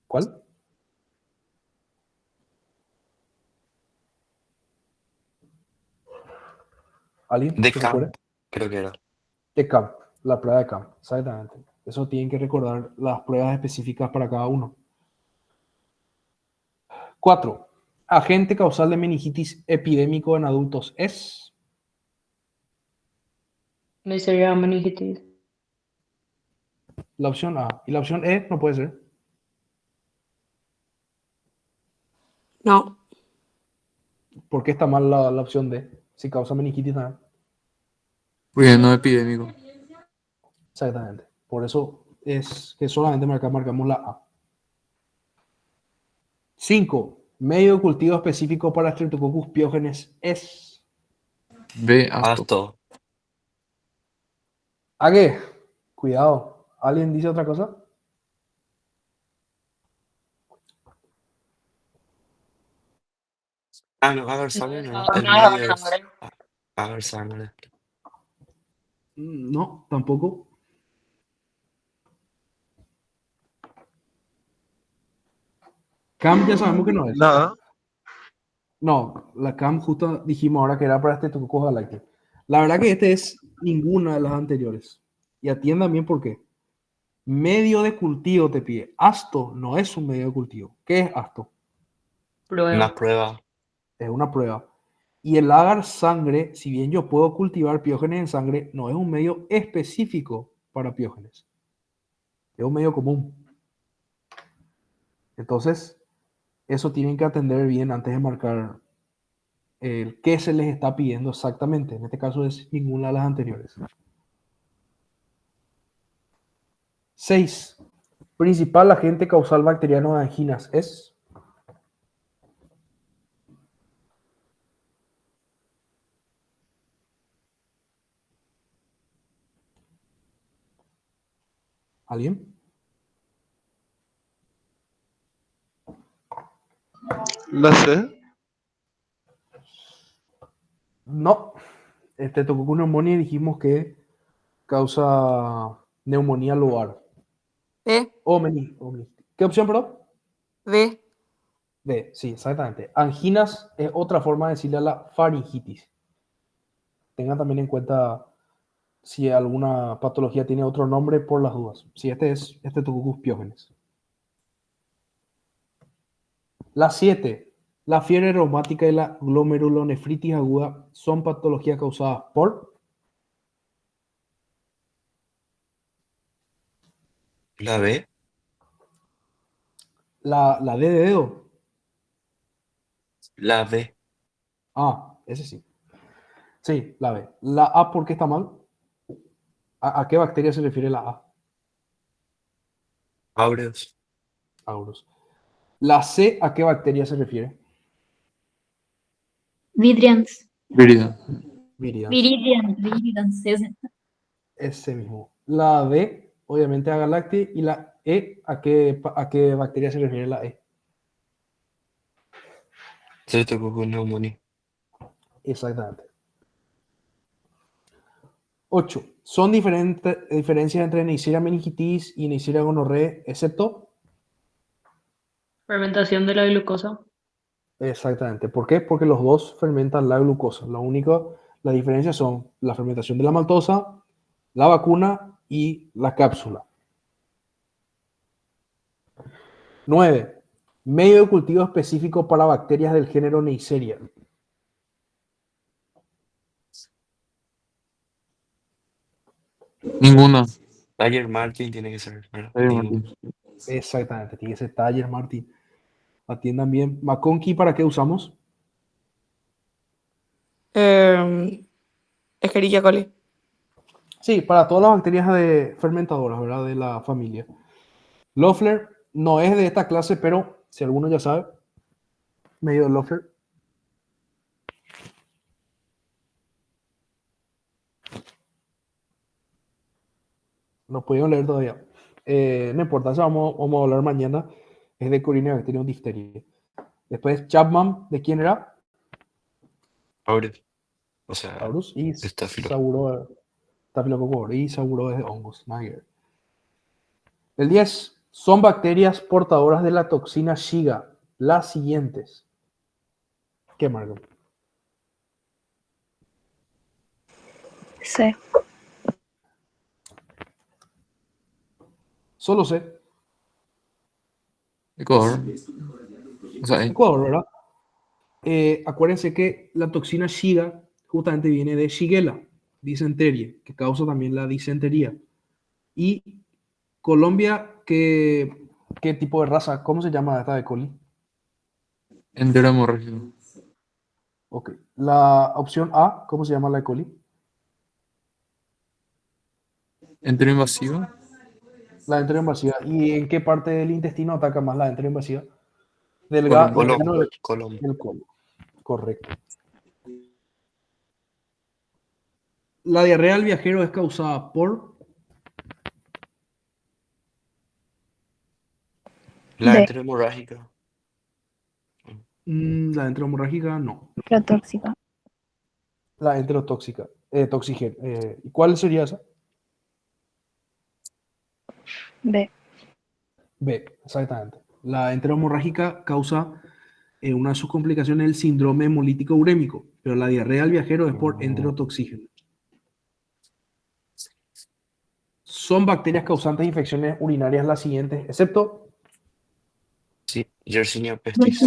[SPEAKER 1] ¿Cuál? ¿Alguien
[SPEAKER 4] De
[SPEAKER 1] que recuerde?
[SPEAKER 4] Camp, creo que era.
[SPEAKER 1] De camp, la prueba de camp, exactamente. Eso tienen que recordar las pruebas específicas para cada uno. 4. Agente causal de meningitis epidémico en adultos es
[SPEAKER 3] Neisseria meningitis.
[SPEAKER 1] la opción A. Y la opción E no puede ser.
[SPEAKER 5] No,
[SPEAKER 1] ¿Por qué está mal la opción D? Si causa meningitis también.
[SPEAKER 2] Porque no es epidémico.
[SPEAKER 1] Exactamente. Por eso es que solamente marcamos la A. 5. Medio de cultivo específico para Streptococcus piógenes es.
[SPEAKER 2] B, Asto.
[SPEAKER 4] Asto.
[SPEAKER 1] ¿A qué? Cuidado. ¿Alguien dice otra cosa?
[SPEAKER 4] Ah, no, agar sangre no.
[SPEAKER 3] No,
[SPEAKER 4] El
[SPEAKER 3] no es
[SPEAKER 4] medio es
[SPEAKER 3] sangre.
[SPEAKER 4] agar sangre.
[SPEAKER 1] No, tampoco. CAM ya sabemos que no es.
[SPEAKER 6] Nada.
[SPEAKER 1] No, la CAM justo dijimos ahora que era para Streptococcus galactic. La verdad que este es ninguna de las anteriores. Y atiendan bien por qué. Medio de cultivo te pide. Asto no es un medio de cultivo. ¿Qué es asto?
[SPEAKER 4] Una
[SPEAKER 3] Prueba.
[SPEAKER 4] prueba.
[SPEAKER 1] Es una prueba. Y el agar sangre, si bien yo puedo cultivar piógenes en sangre, no es un medio específico para piógenes. Es un medio común. Entonces, eso tienen que atender bien antes de marcar el qué se les está pidiendo exactamente. En este caso es ninguna de las anteriores. 6. Principal agente causal bacteriano de anginas es. ¿Alguien?
[SPEAKER 6] La C.
[SPEAKER 1] No. Streptococcus pneumoniae dijimos que causa neumonía lobar.
[SPEAKER 5] B,
[SPEAKER 1] ¿Qué opción, perdón?
[SPEAKER 5] B,
[SPEAKER 1] B, sí, exactamente. Anginas es otra forma de decirle a la faringitis. Tengan también en cuenta si alguna patología tiene otro nombre por las dudas. Si este es Streptococcus piógenes. La 7. La fiebre reumática y la glomerulonefritis aguda son patologías causadas por
[SPEAKER 4] La B.
[SPEAKER 1] la D de dedo.
[SPEAKER 4] La B.
[SPEAKER 1] Ah, ese sí. Sí, la B. La A, ¿por qué está mal? ¿A qué bacteria se refiere la A?
[SPEAKER 4] Áureos.
[SPEAKER 1] Aurus. La C, ¿a qué bacteria se refiere?
[SPEAKER 3] Vidrians.
[SPEAKER 2] Virida.
[SPEAKER 1] Viridians.
[SPEAKER 3] Viridians.
[SPEAKER 1] Ese mismo. La B, obviamente a Galacti. Y la E, ¿a qué bacteria se refiere la E?
[SPEAKER 4] Streptococcus pneumoniae.
[SPEAKER 1] Exactamente. 8. Son diferencias entre Neisseria meningitis y Neisseria gonorrhoeae, excepto.
[SPEAKER 3] Fermentación de la glucosa.
[SPEAKER 1] Exactamente. ¿Por qué? Porque los dos fermentan la glucosa. La diferencia son la fermentación de la maltosa, la vacuna y la cápsula. 9. Medio de cultivo específico para bacterias del género Neisseria.
[SPEAKER 2] Ninguna.
[SPEAKER 4] Tiger Martin tiene que ser, ¿verdad?
[SPEAKER 2] Ahí,
[SPEAKER 4] Ninguno.
[SPEAKER 2] Martín.
[SPEAKER 1] Exactamente. Tiene ese taller, Martín. Atiendan bien. McConkey, ¿para qué usamos?
[SPEAKER 5] Escherichia coli.
[SPEAKER 1] Sí, para todas las bacterias fermentadoras, ¿verdad? De la familia. Loeffler no es de esta clase, pero si alguno ya sabe, medio de Loeffler. No pudieron leer todavía. No importa, eso vamos a hablar mañana. Es de Corynebacterium diphtheriae. Después Chapman, ¿de quién era?
[SPEAKER 4] Ahora, o sea,
[SPEAKER 1] Taurus. Y
[SPEAKER 4] Staphylococcus.
[SPEAKER 1] Staphylococcus y Sauroides de hongos. Nada que ver. El 10. Son bacterias portadoras de la toxina Shiga. Las siguientes. ¿Qué, Marco?
[SPEAKER 7] C.
[SPEAKER 1] Solo sé.
[SPEAKER 2] Ecuador. O sea, ahí.
[SPEAKER 1] Ecuador, ¿verdad? Acuérdense que la toxina Shiga justamente viene de Shigella, disenteria, que causa también la disentería. Y Colombia, ¿qué tipo de raza? ¿Cómo se llama esta de coli?
[SPEAKER 2] Entero hemorrágico.
[SPEAKER 1] Ok. La opción A, ¿cómo se llama la de coli?
[SPEAKER 2] Entero invasivo.
[SPEAKER 1] La enteroinvasiva. ¿Y en qué parte del intestino ataca más la enteroinvasiva? Del
[SPEAKER 2] Colon.
[SPEAKER 1] grano
[SPEAKER 4] Colon.
[SPEAKER 1] del colon. Correcto. La diarrea del viajero es causada por.
[SPEAKER 4] La
[SPEAKER 7] D.
[SPEAKER 4] enterohemorrágica.
[SPEAKER 1] La enterohemorrágica, no.
[SPEAKER 7] Protóxica.
[SPEAKER 1] La enterotóxica. Toxigen. ¿Y cuál sería esa?
[SPEAKER 7] B.
[SPEAKER 1] B, exactamente. La enterohemorrágica causa una de sus complicaciones el síndrome hemolítico urémico, pero la diarrea del viajero es por enterotoxígeno. Son bacterias causantes de infecciones urinarias las siguientes, excepto
[SPEAKER 4] Sí, Yersinia pestis.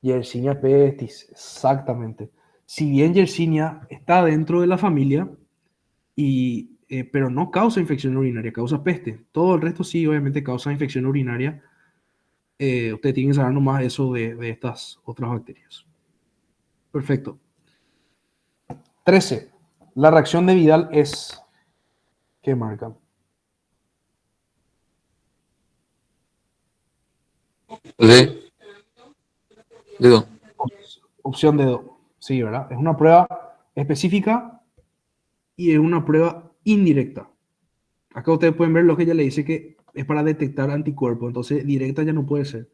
[SPEAKER 1] Yersinia pestis, exactamente. Si bien Yersinia está dentro de la familia, pero no causa infección urinaria, causa peste. Todo el resto sí, obviamente causa infección urinaria. Usted tiene que saber nomás eso de estas otras bacterias. Perfecto. 13. La reacción de Vidal es. ¿Qué marca?
[SPEAKER 2] D. Dedo.
[SPEAKER 1] Opción de do. Sí, ¿verdad? Es una prueba específica y es una prueba indirecta. Acá ustedes pueden ver lo que ella le dice que es para detectar anticuerpos. Entonces, directa ya no puede ser.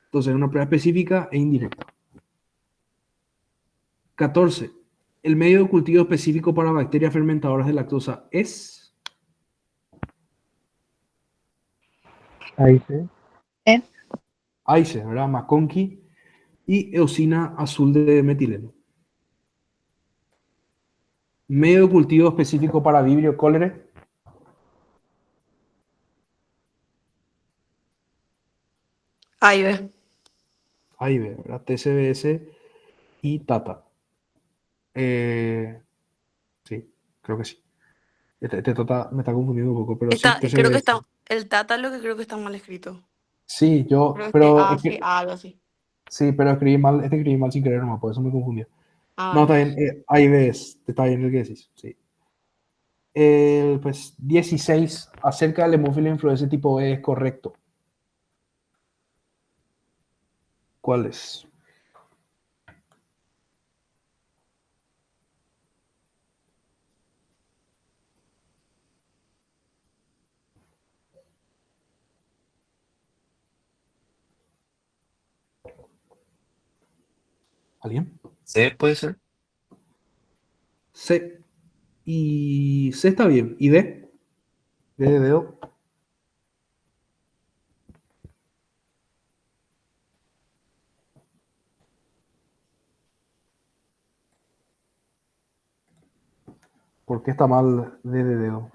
[SPEAKER 1] Entonces, es una prueba específica e indirecta. 14. El medio de cultivo específico para bacterias fermentadoras de lactosa es.
[SPEAKER 6] Ahí sí.
[SPEAKER 7] E.
[SPEAKER 1] AICE, ¿verdad? McConkey y eosina azul de metileno. Medio de cultivo específico para Vibrio cholerae.
[SPEAKER 5] A y B.
[SPEAKER 1] Ahí ve, ¿verdad? TCBS y Tata. Sí, creo que sí. Este Tata me está confundiendo un poco, pero sí,
[SPEAKER 5] Creo que
[SPEAKER 1] TCBS.
[SPEAKER 5] está, el Tata lo que creo que está mal escrito.
[SPEAKER 1] Sí,
[SPEAKER 5] Creo que
[SPEAKER 1] pero
[SPEAKER 5] sí, algo así.
[SPEAKER 1] sí, pero escribí mal sin querer nomás, por eso me confundí.
[SPEAKER 5] Ah,
[SPEAKER 1] No, está
[SPEAKER 5] vale.
[SPEAKER 1] bien, ahí ves, está bien el que decís, sí. Pues 16, acerca del hemófilo influenza tipo E es correcto. ¿Cuál es? ¿Alguien?
[SPEAKER 4] C puede ser.
[SPEAKER 1] C. Y C está bien. ¿Y D? D de dedo. ¿Por qué está mal D de dedo?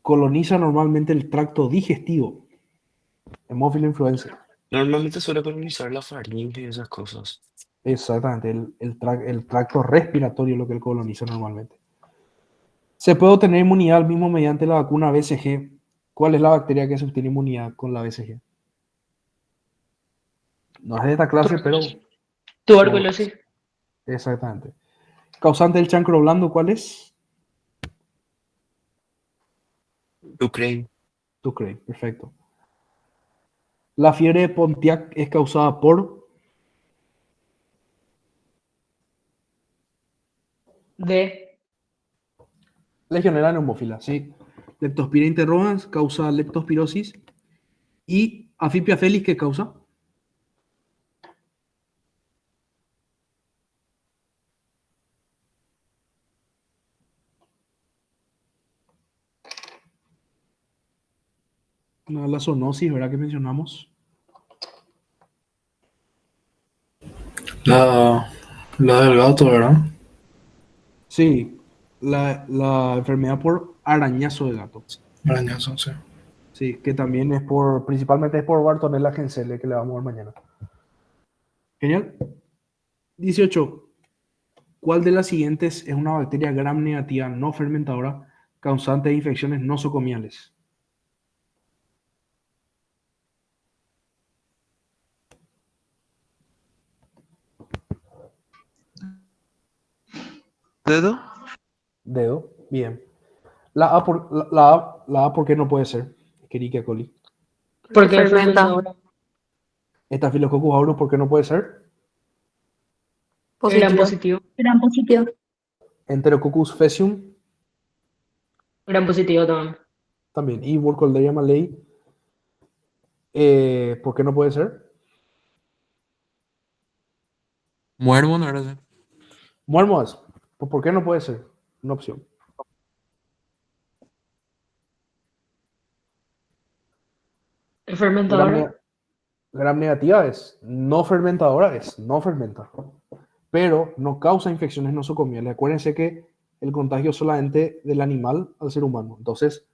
[SPEAKER 1] Coloniza normalmente el tracto digestivo. Hemófilo influenza.
[SPEAKER 4] Normalmente suele colonizar la faringe y esas cosas.
[SPEAKER 1] Exactamente, el tracto respiratorio es lo que él coloniza normalmente. Se puede obtener inmunidad al mismo mediante la vacuna BCG. ¿Cuál es la bacteria que se obtiene inmunidad con la BCG? No es de esta clase, pero
[SPEAKER 3] Tuberculosis.
[SPEAKER 1] exactamente. Causante del chancro blando, ¿cuál es?
[SPEAKER 4] Ukraine.
[SPEAKER 1] Tú crees, perfecto. La fiebre de Pontiac es causada por
[SPEAKER 3] D.
[SPEAKER 1] Legionela neumófila, sí. Leptospira interrogans causa leptospirosis y Afipia felis, ¿qué causa? La zoonosis, ¿verdad? Que mencionamos.
[SPEAKER 6] La del gato, ¿verdad?
[SPEAKER 1] Sí, la enfermedad por arañazo de gato.
[SPEAKER 6] Arañazo, sí.
[SPEAKER 1] Sí, que también es principalmente es por Bartonella Gensele, que le vamos a ver mañana. Genial. 18. ¿Cuál de las siguientes es una bacteria gram negativa no fermentadora causante de infecciones nosocomiales?
[SPEAKER 8] ¿Dedo?
[SPEAKER 1] Dedo. Bien. La A, ¿por qué no puede ser? Escherichia coli.
[SPEAKER 3] Porque es
[SPEAKER 5] Fermenta.
[SPEAKER 3] fermentadora.
[SPEAKER 1] Staphylococcus aureus, ¿por qué no puede ser?
[SPEAKER 3] Gran
[SPEAKER 5] Positivo.
[SPEAKER 3] positivo.
[SPEAKER 7] Gran positivo.
[SPEAKER 1] Enterococcus faecium,
[SPEAKER 3] Gran positivo también.
[SPEAKER 1] también. Y Burkholderia malei, ¿por qué no puede ser?
[SPEAKER 2] Muermo, no era ese.
[SPEAKER 1] Muermoas, ¿por qué no puede ser? Una opción.
[SPEAKER 3] Es
[SPEAKER 1] Gram,
[SPEAKER 3] fermentadora.
[SPEAKER 1] ne- gram negativa es no fermentadora, es no fermenta, pero no causa infecciones nosocomiales. Acuérdense que el contagio es solamente del animal al ser humano. Entonces,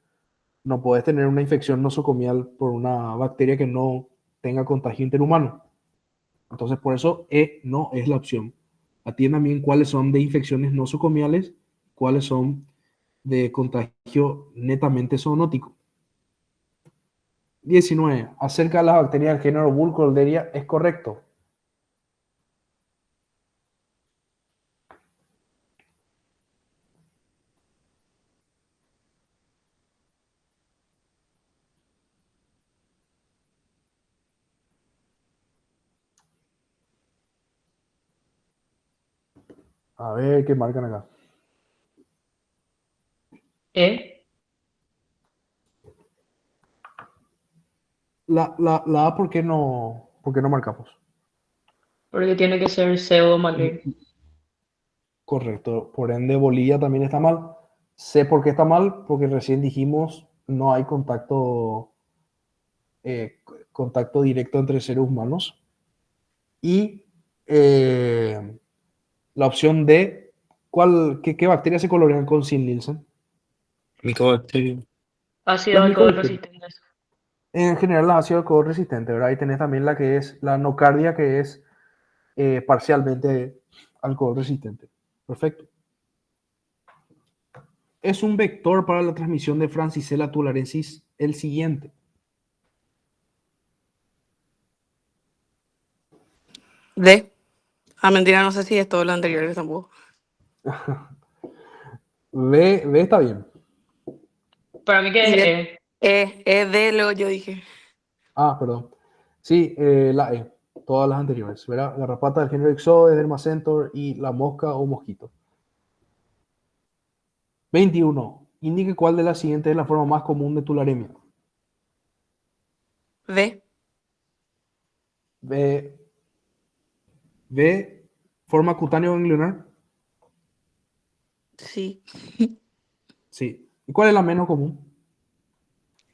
[SPEAKER 1] no puedes tener una infección nosocomial por una bacteria que no tenga contagio interhumano. Entonces, por eso E no es la opción. Atiendan bien cuáles son de infecciones nosocomiales, cuáles son de contagio netamente zoonótico. 19. Acerca de las bacterias del género Burkholderia, ¿es correcto? A ver qué marcan acá.
[SPEAKER 3] E.
[SPEAKER 1] La A, por qué no marcamos?
[SPEAKER 3] Porque tiene que ser pseudo maligno.
[SPEAKER 1] Correcto. Por ende, Bolivia también está mal. Sé por qué está mal, porque recién dijimos no hay contacto directo entre seres humanos. Y la opción D, qué bacterias se colorean con Sin Nielsen?
[SPEAKER 4] Mycobacterium.
[SPEAKER 3] Ácido
[SPEAKER 1] Las
[SPEAKER 3] alcohol
[SPEAKER 1] micobacterias.
[SPEAKER 3] resistente.
[SPEAKER 1] En general, las ácido alcohol resistentes, ¿verdad? Y tenés también la que es la nocardia, que es parcialmente alcohol resistente. Perfecto. Es un vector para la transmisión de Francisella tularensis el siguiente.
[SPEAKER 5] D. Ah, mentira, no sé si es todo lo anterior que tampoco.
[SPEAKER 1] B está bien.
[SPEAKER 3] Para mí que
[SPEAKER 5] Y
[SPEAKER 3] es
[SPEAKER 5] D.
[SPEAKER 3] E.
[SPEAKER 5] D, luego yo dije.
[SPEAKER 1] Ah, perdón. Sí, la E. Todas las anteriores. ¿Verdad? Garrapata del género Ixodes, Dermacentor y la mosca o mosquito. 21. Indique cuál de las siguientes es la forma más común de tularemia.
[SPEAKER 5] D.
[SPEAKER 1] B. B, forma cutáneo ganglionar.
[SPEAKER 5] Sí.
[SPEAKER 1] Sí. ¿Y cuál es la menos común?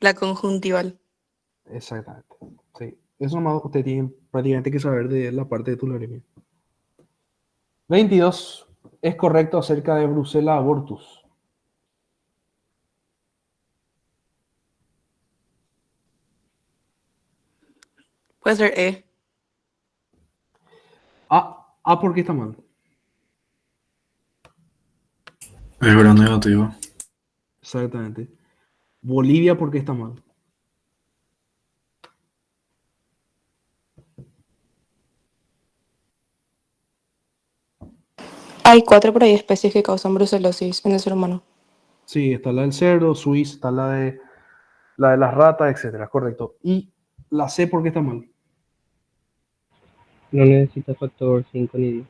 [SPEAKER 5] La conjuntival.
[SPEAKER 1] Exactamente. Sí. Eso nomás usted tiene prácticamente que saber de la parte de tularemia. 22. Es correcto acerca de Brucella abortus.
[SPEAKER 5] Puede ser E.
[SPEAKER 1] A, ¿por qué está mal?
[SPEAKER 6] Es verdad negativo.
[SPEAKER 1] Exactamente. Bolivia, ¿por qué está mal?
[SPEAKER 8] Hay 4 por ahí especies que causan brucelosis en el ser humano.
[SPEAKER 1] Sí, está la del cerdo, Suiza, está la de las ratas, etcétera, correcto. Y la C, ¿por qué está mal?
[SPEAKER 9] No necesita factor 5 ni 10.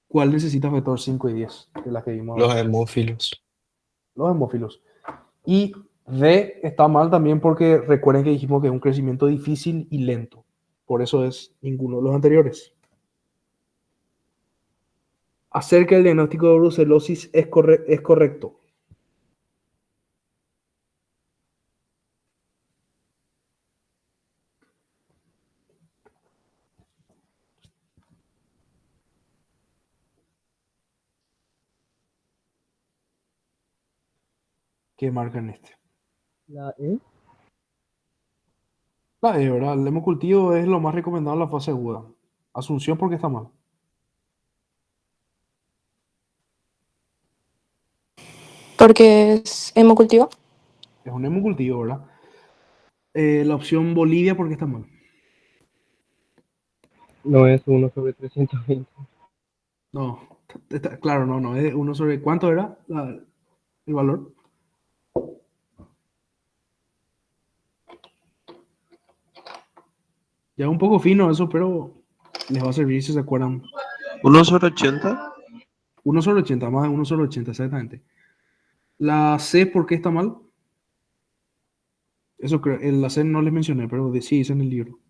[SPEAKER 1] ¿Cuál necesita factor 5 y 10? De las que vimos
[SPEAKER 4] Los
[SPEAKER 1] ahora.
[SPEAKER 4] hemófilos.
[SPEAKER 1] Los hemófilos. Y D está mal también porque recuerden que dijimos que es un crecimiento difícil y lento. Por eso es ninguno de los anteriores. Acerca del diagnóstico de brucelosis es correcto. ¿Qué marcan este?
[SPEAKER 9] La E.
[SPEAKER 1] La E, ¿verdad? El hemocultivo es lo más recomendado en la fase aguda. Asunción, ¿por qué está mal?
[SPEAKER 8] Porque es hemocultivo.
[SPEAKER 1] Es un hemocultivo, ¿verdad? La opción Bolivia, ¿por qué está mal?
[SPEAKER 9] No es 1/320.
[SPEAKER 1] No, claro, no, es uno sobre cuánto era el valor. Ya un poco fino eso, pero les va a servir si se acuerdan.
[SPEAKER 10] 1/80.
[SPEAKER 1] 1/80, más de 1/80, exactamente. La C, ¿por qué está mal? Eso creo, la C no les mencioné, pero sí dice en el libro.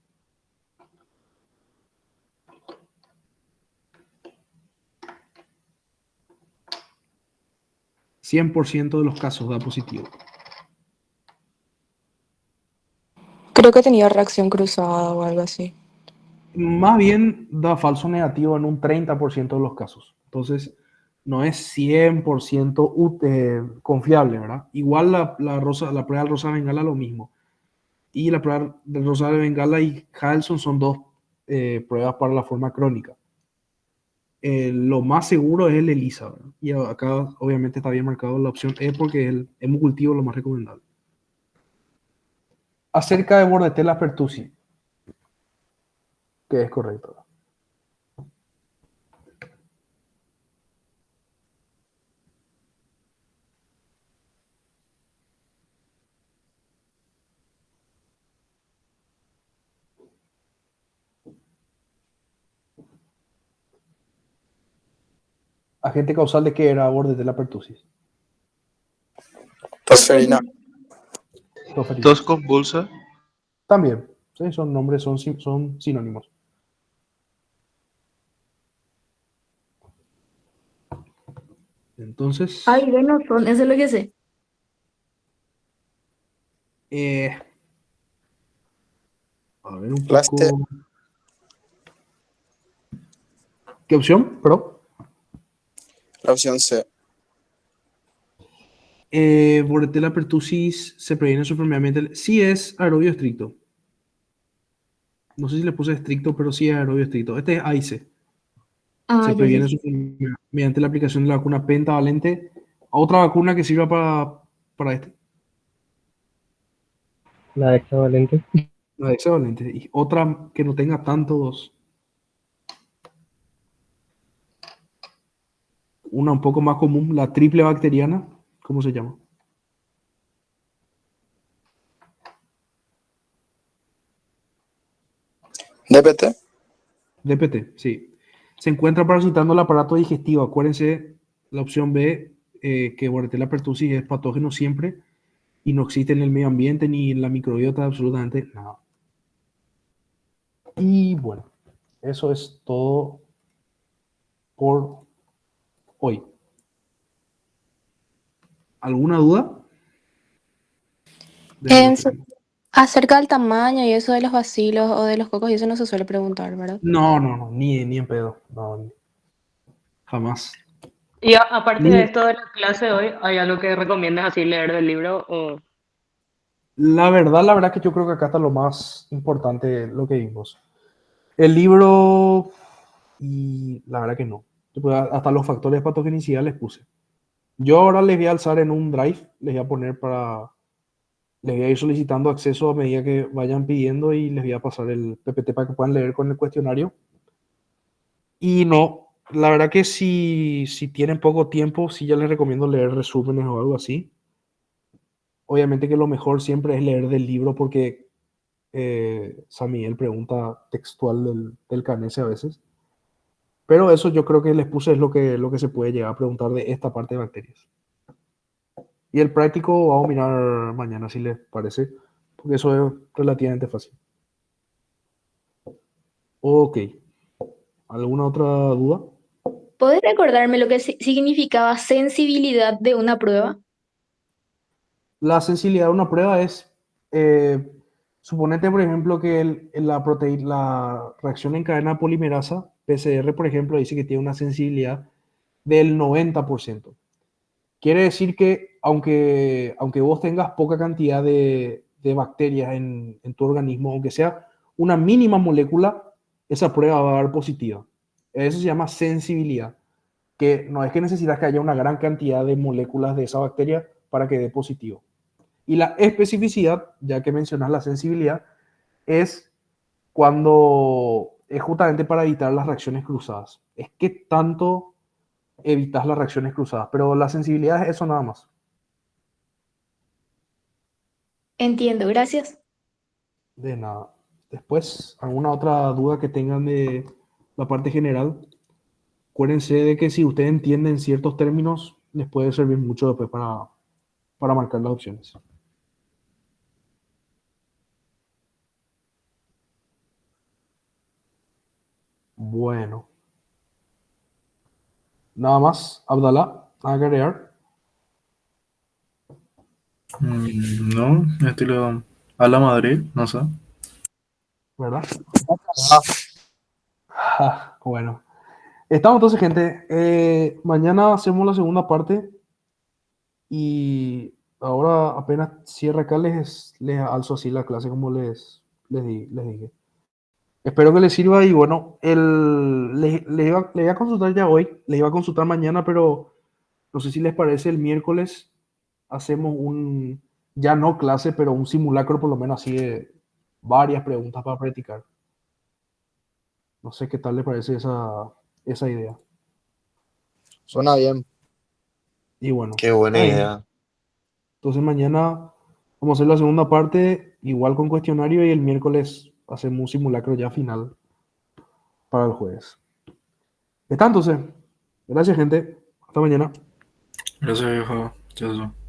[SPEAKER 1] %100 de los casos da positivo.
[SPEAKER 8] Creo que tenía reacción cruzada o algo así.
[SPEAKER 1] Más bien da falso negativo en un 30% de los casos. Entonces, no es 100% confiable, ¿verdad? Igual la prueba del rosa de Bengala lo mismo. Y la prueba del rosa de Bengala y Halson son dos pruebas para la forma crónica. Lo más seguro es el ELISA, ¿verdad? Y acá obviamente está bien marcado la opción E porque es el hemocultivo lo más recomendable. Acerca de Bordetella pertussi, que es correcto. ¿Agente causal de qué era Bordetella pertussis?
[SPEAKER 11] Tosferina.
[SPEAKER 10] Tos convulsa.
[SPEAKER 1] También, ¿sí? Son nombres, son sinónimos. Entonces,
[SPEAKER 7] Ay, bueno, son, eso es lo que sé.
[SPEAKER 1] eh, a ver un
[SPEAKER 11] La C.
[SPEAKER 1] poco. ¿Qué opción? Perdón.
[SPEAKER 11] La opción C.
[SPEAKER 1] Bordetella pertussis se previene su enfermedad. Sí es aerobio estricto. No sé si le puse estricto, pero sí es aerobio estricto. Este es AIC.
[SPEAKER 7] Ah,
[SPEAKER 1] Se
[SPEAKER 7] ya, ya,
[SPEAKER 1] previene
[SPEAKER 7] ya.
[SPEAKER 1] su enfermedad mediante la aplicación de la vacuna pentavalente a otra vacuna que sirva para este.
[SPEAKER 9] La hexavalente.
[SPEAKER 1] La hexavalente. Y otra que no tenga tantos. Una un poco más común, la triple bacteriana. ¿Cómo se llama?
[SPEAKER 11] DPT.
[SPEAKER 1] DPT, sí. Se encuentra parasitando el aparato digestivo. Acuérdense, la opción B, que Bordetella pertussis es patógeno siempre y no existe en el medio ambiente ni en la microbiota absolutamente nada. Y bueno, eso es todo por hoy. ¿Alguna duda?
[SPEAKER 8] Acerca del tamaño y eso de los vacilos o de los cocos, y eso no se suele preguntar, ¿verdad?
[SPEAKER 1] No, ni en pedo. No, jamás.
[SPEAKER 3] Y a partir de esto de la clase de hoy, ¿hay algo que recomiendas así leer del libro? O...
[SPEAKER 1] La verdad que yo creo que acá está lo más importante, lo que vimos. El libro, y la verdad que no. Hasta los factores de patogenicidad les puse. Yo ahora les voy a alzar en un drive, les voy a poner les voy a ir solicitando acceso a medida que vayan pidiendo y les voy a pasar el PPT para que puedan leer con el cuestionario. Y no, la verdad que si tienen poco tiempo, sí ya les recomiendo leer resúmenes o algo así. Obviamente que lo mejor siempre es leer del libro porque San Miguel pregunta textual del Canese a veces. Pero eso yo creo que les puse es lo que se puede llegar a preguntar de esta parte de bacterias. Y el práctico vamos a mirar mañana si les parece, porque eso es relativamente fácil. Ok. ¿Alguna otra duda?
[SPEAKER 7] ¿Puedes recordarme lo que significaba sensibilidad de una prueba?
[SPEAKER 1] La sensibilidad de una prueba es, suponete por ejemplo que la reacción en cadena polimerasa, PCR por ejemplo, dice que tiene una sensibilidad del 90%. Quiere decir que aunque vos tengas poca cantidad de bacterias en tu organismo, aunque sea una mínima molécula, esa prueba va a dar positiva. Eso se llama sensibilidad, que no es que necesitas que haya una gran cantidad de moléculas de esa bacteria para que dé positivo. Y la especificidad, ya que mencionas la sensibilidad, es cuando es justamente para evitar las reacciones cruzadas. Es que tanto evitas las reacciones cruzadas, pero la sensibilidad es eso nada más.
[SPEAKER 7] Entiendo, gracias.
[SPEAKER 1] De nada. Después, ¿alguna otra duda que tengan de la parte general? Acuérdense de que si ustedes entienden ciertos términos, les puede servir mucho después para marcar las opciones. Bueno. Nada más, Abdalá, nada que agregar.
[SPEAKER 6] No, estilo a la Madrid, no sé.
[SPEAKER 1] ¿Verdad? Bueno. Estamos entonces, gente. Mañana hacemos la segunda parte y ahora apenas cierra acá les alzo así la clase como les dije. Espero que les sirva y bueno, le iba a consultar ya hoy, le iba a consultar mañana, pero no sé si les parece el miércoles hacemos ya no clase, pero un simulacro por lo menos así de varias preguntas para practicar. No sé qué tal le parece esa idea.
[SPEAKER 11] Suena bien.
[SPEAKER 1] Y bueno,
[SPEAKER 4] Qué buena
[SPEAKER 1] está bien.
[SPEAKER 4] idea.
[SPEAKER 1] Entonces mañana vamos a hacer la segunda parte, igual con cuestionario, y el miércoles hacemos un simulacro ya final para el jueves. Está entonces. Gracias, gente. Hasta mañana.
[SPEAKER 6] Gracias, viejo. Chao, chao.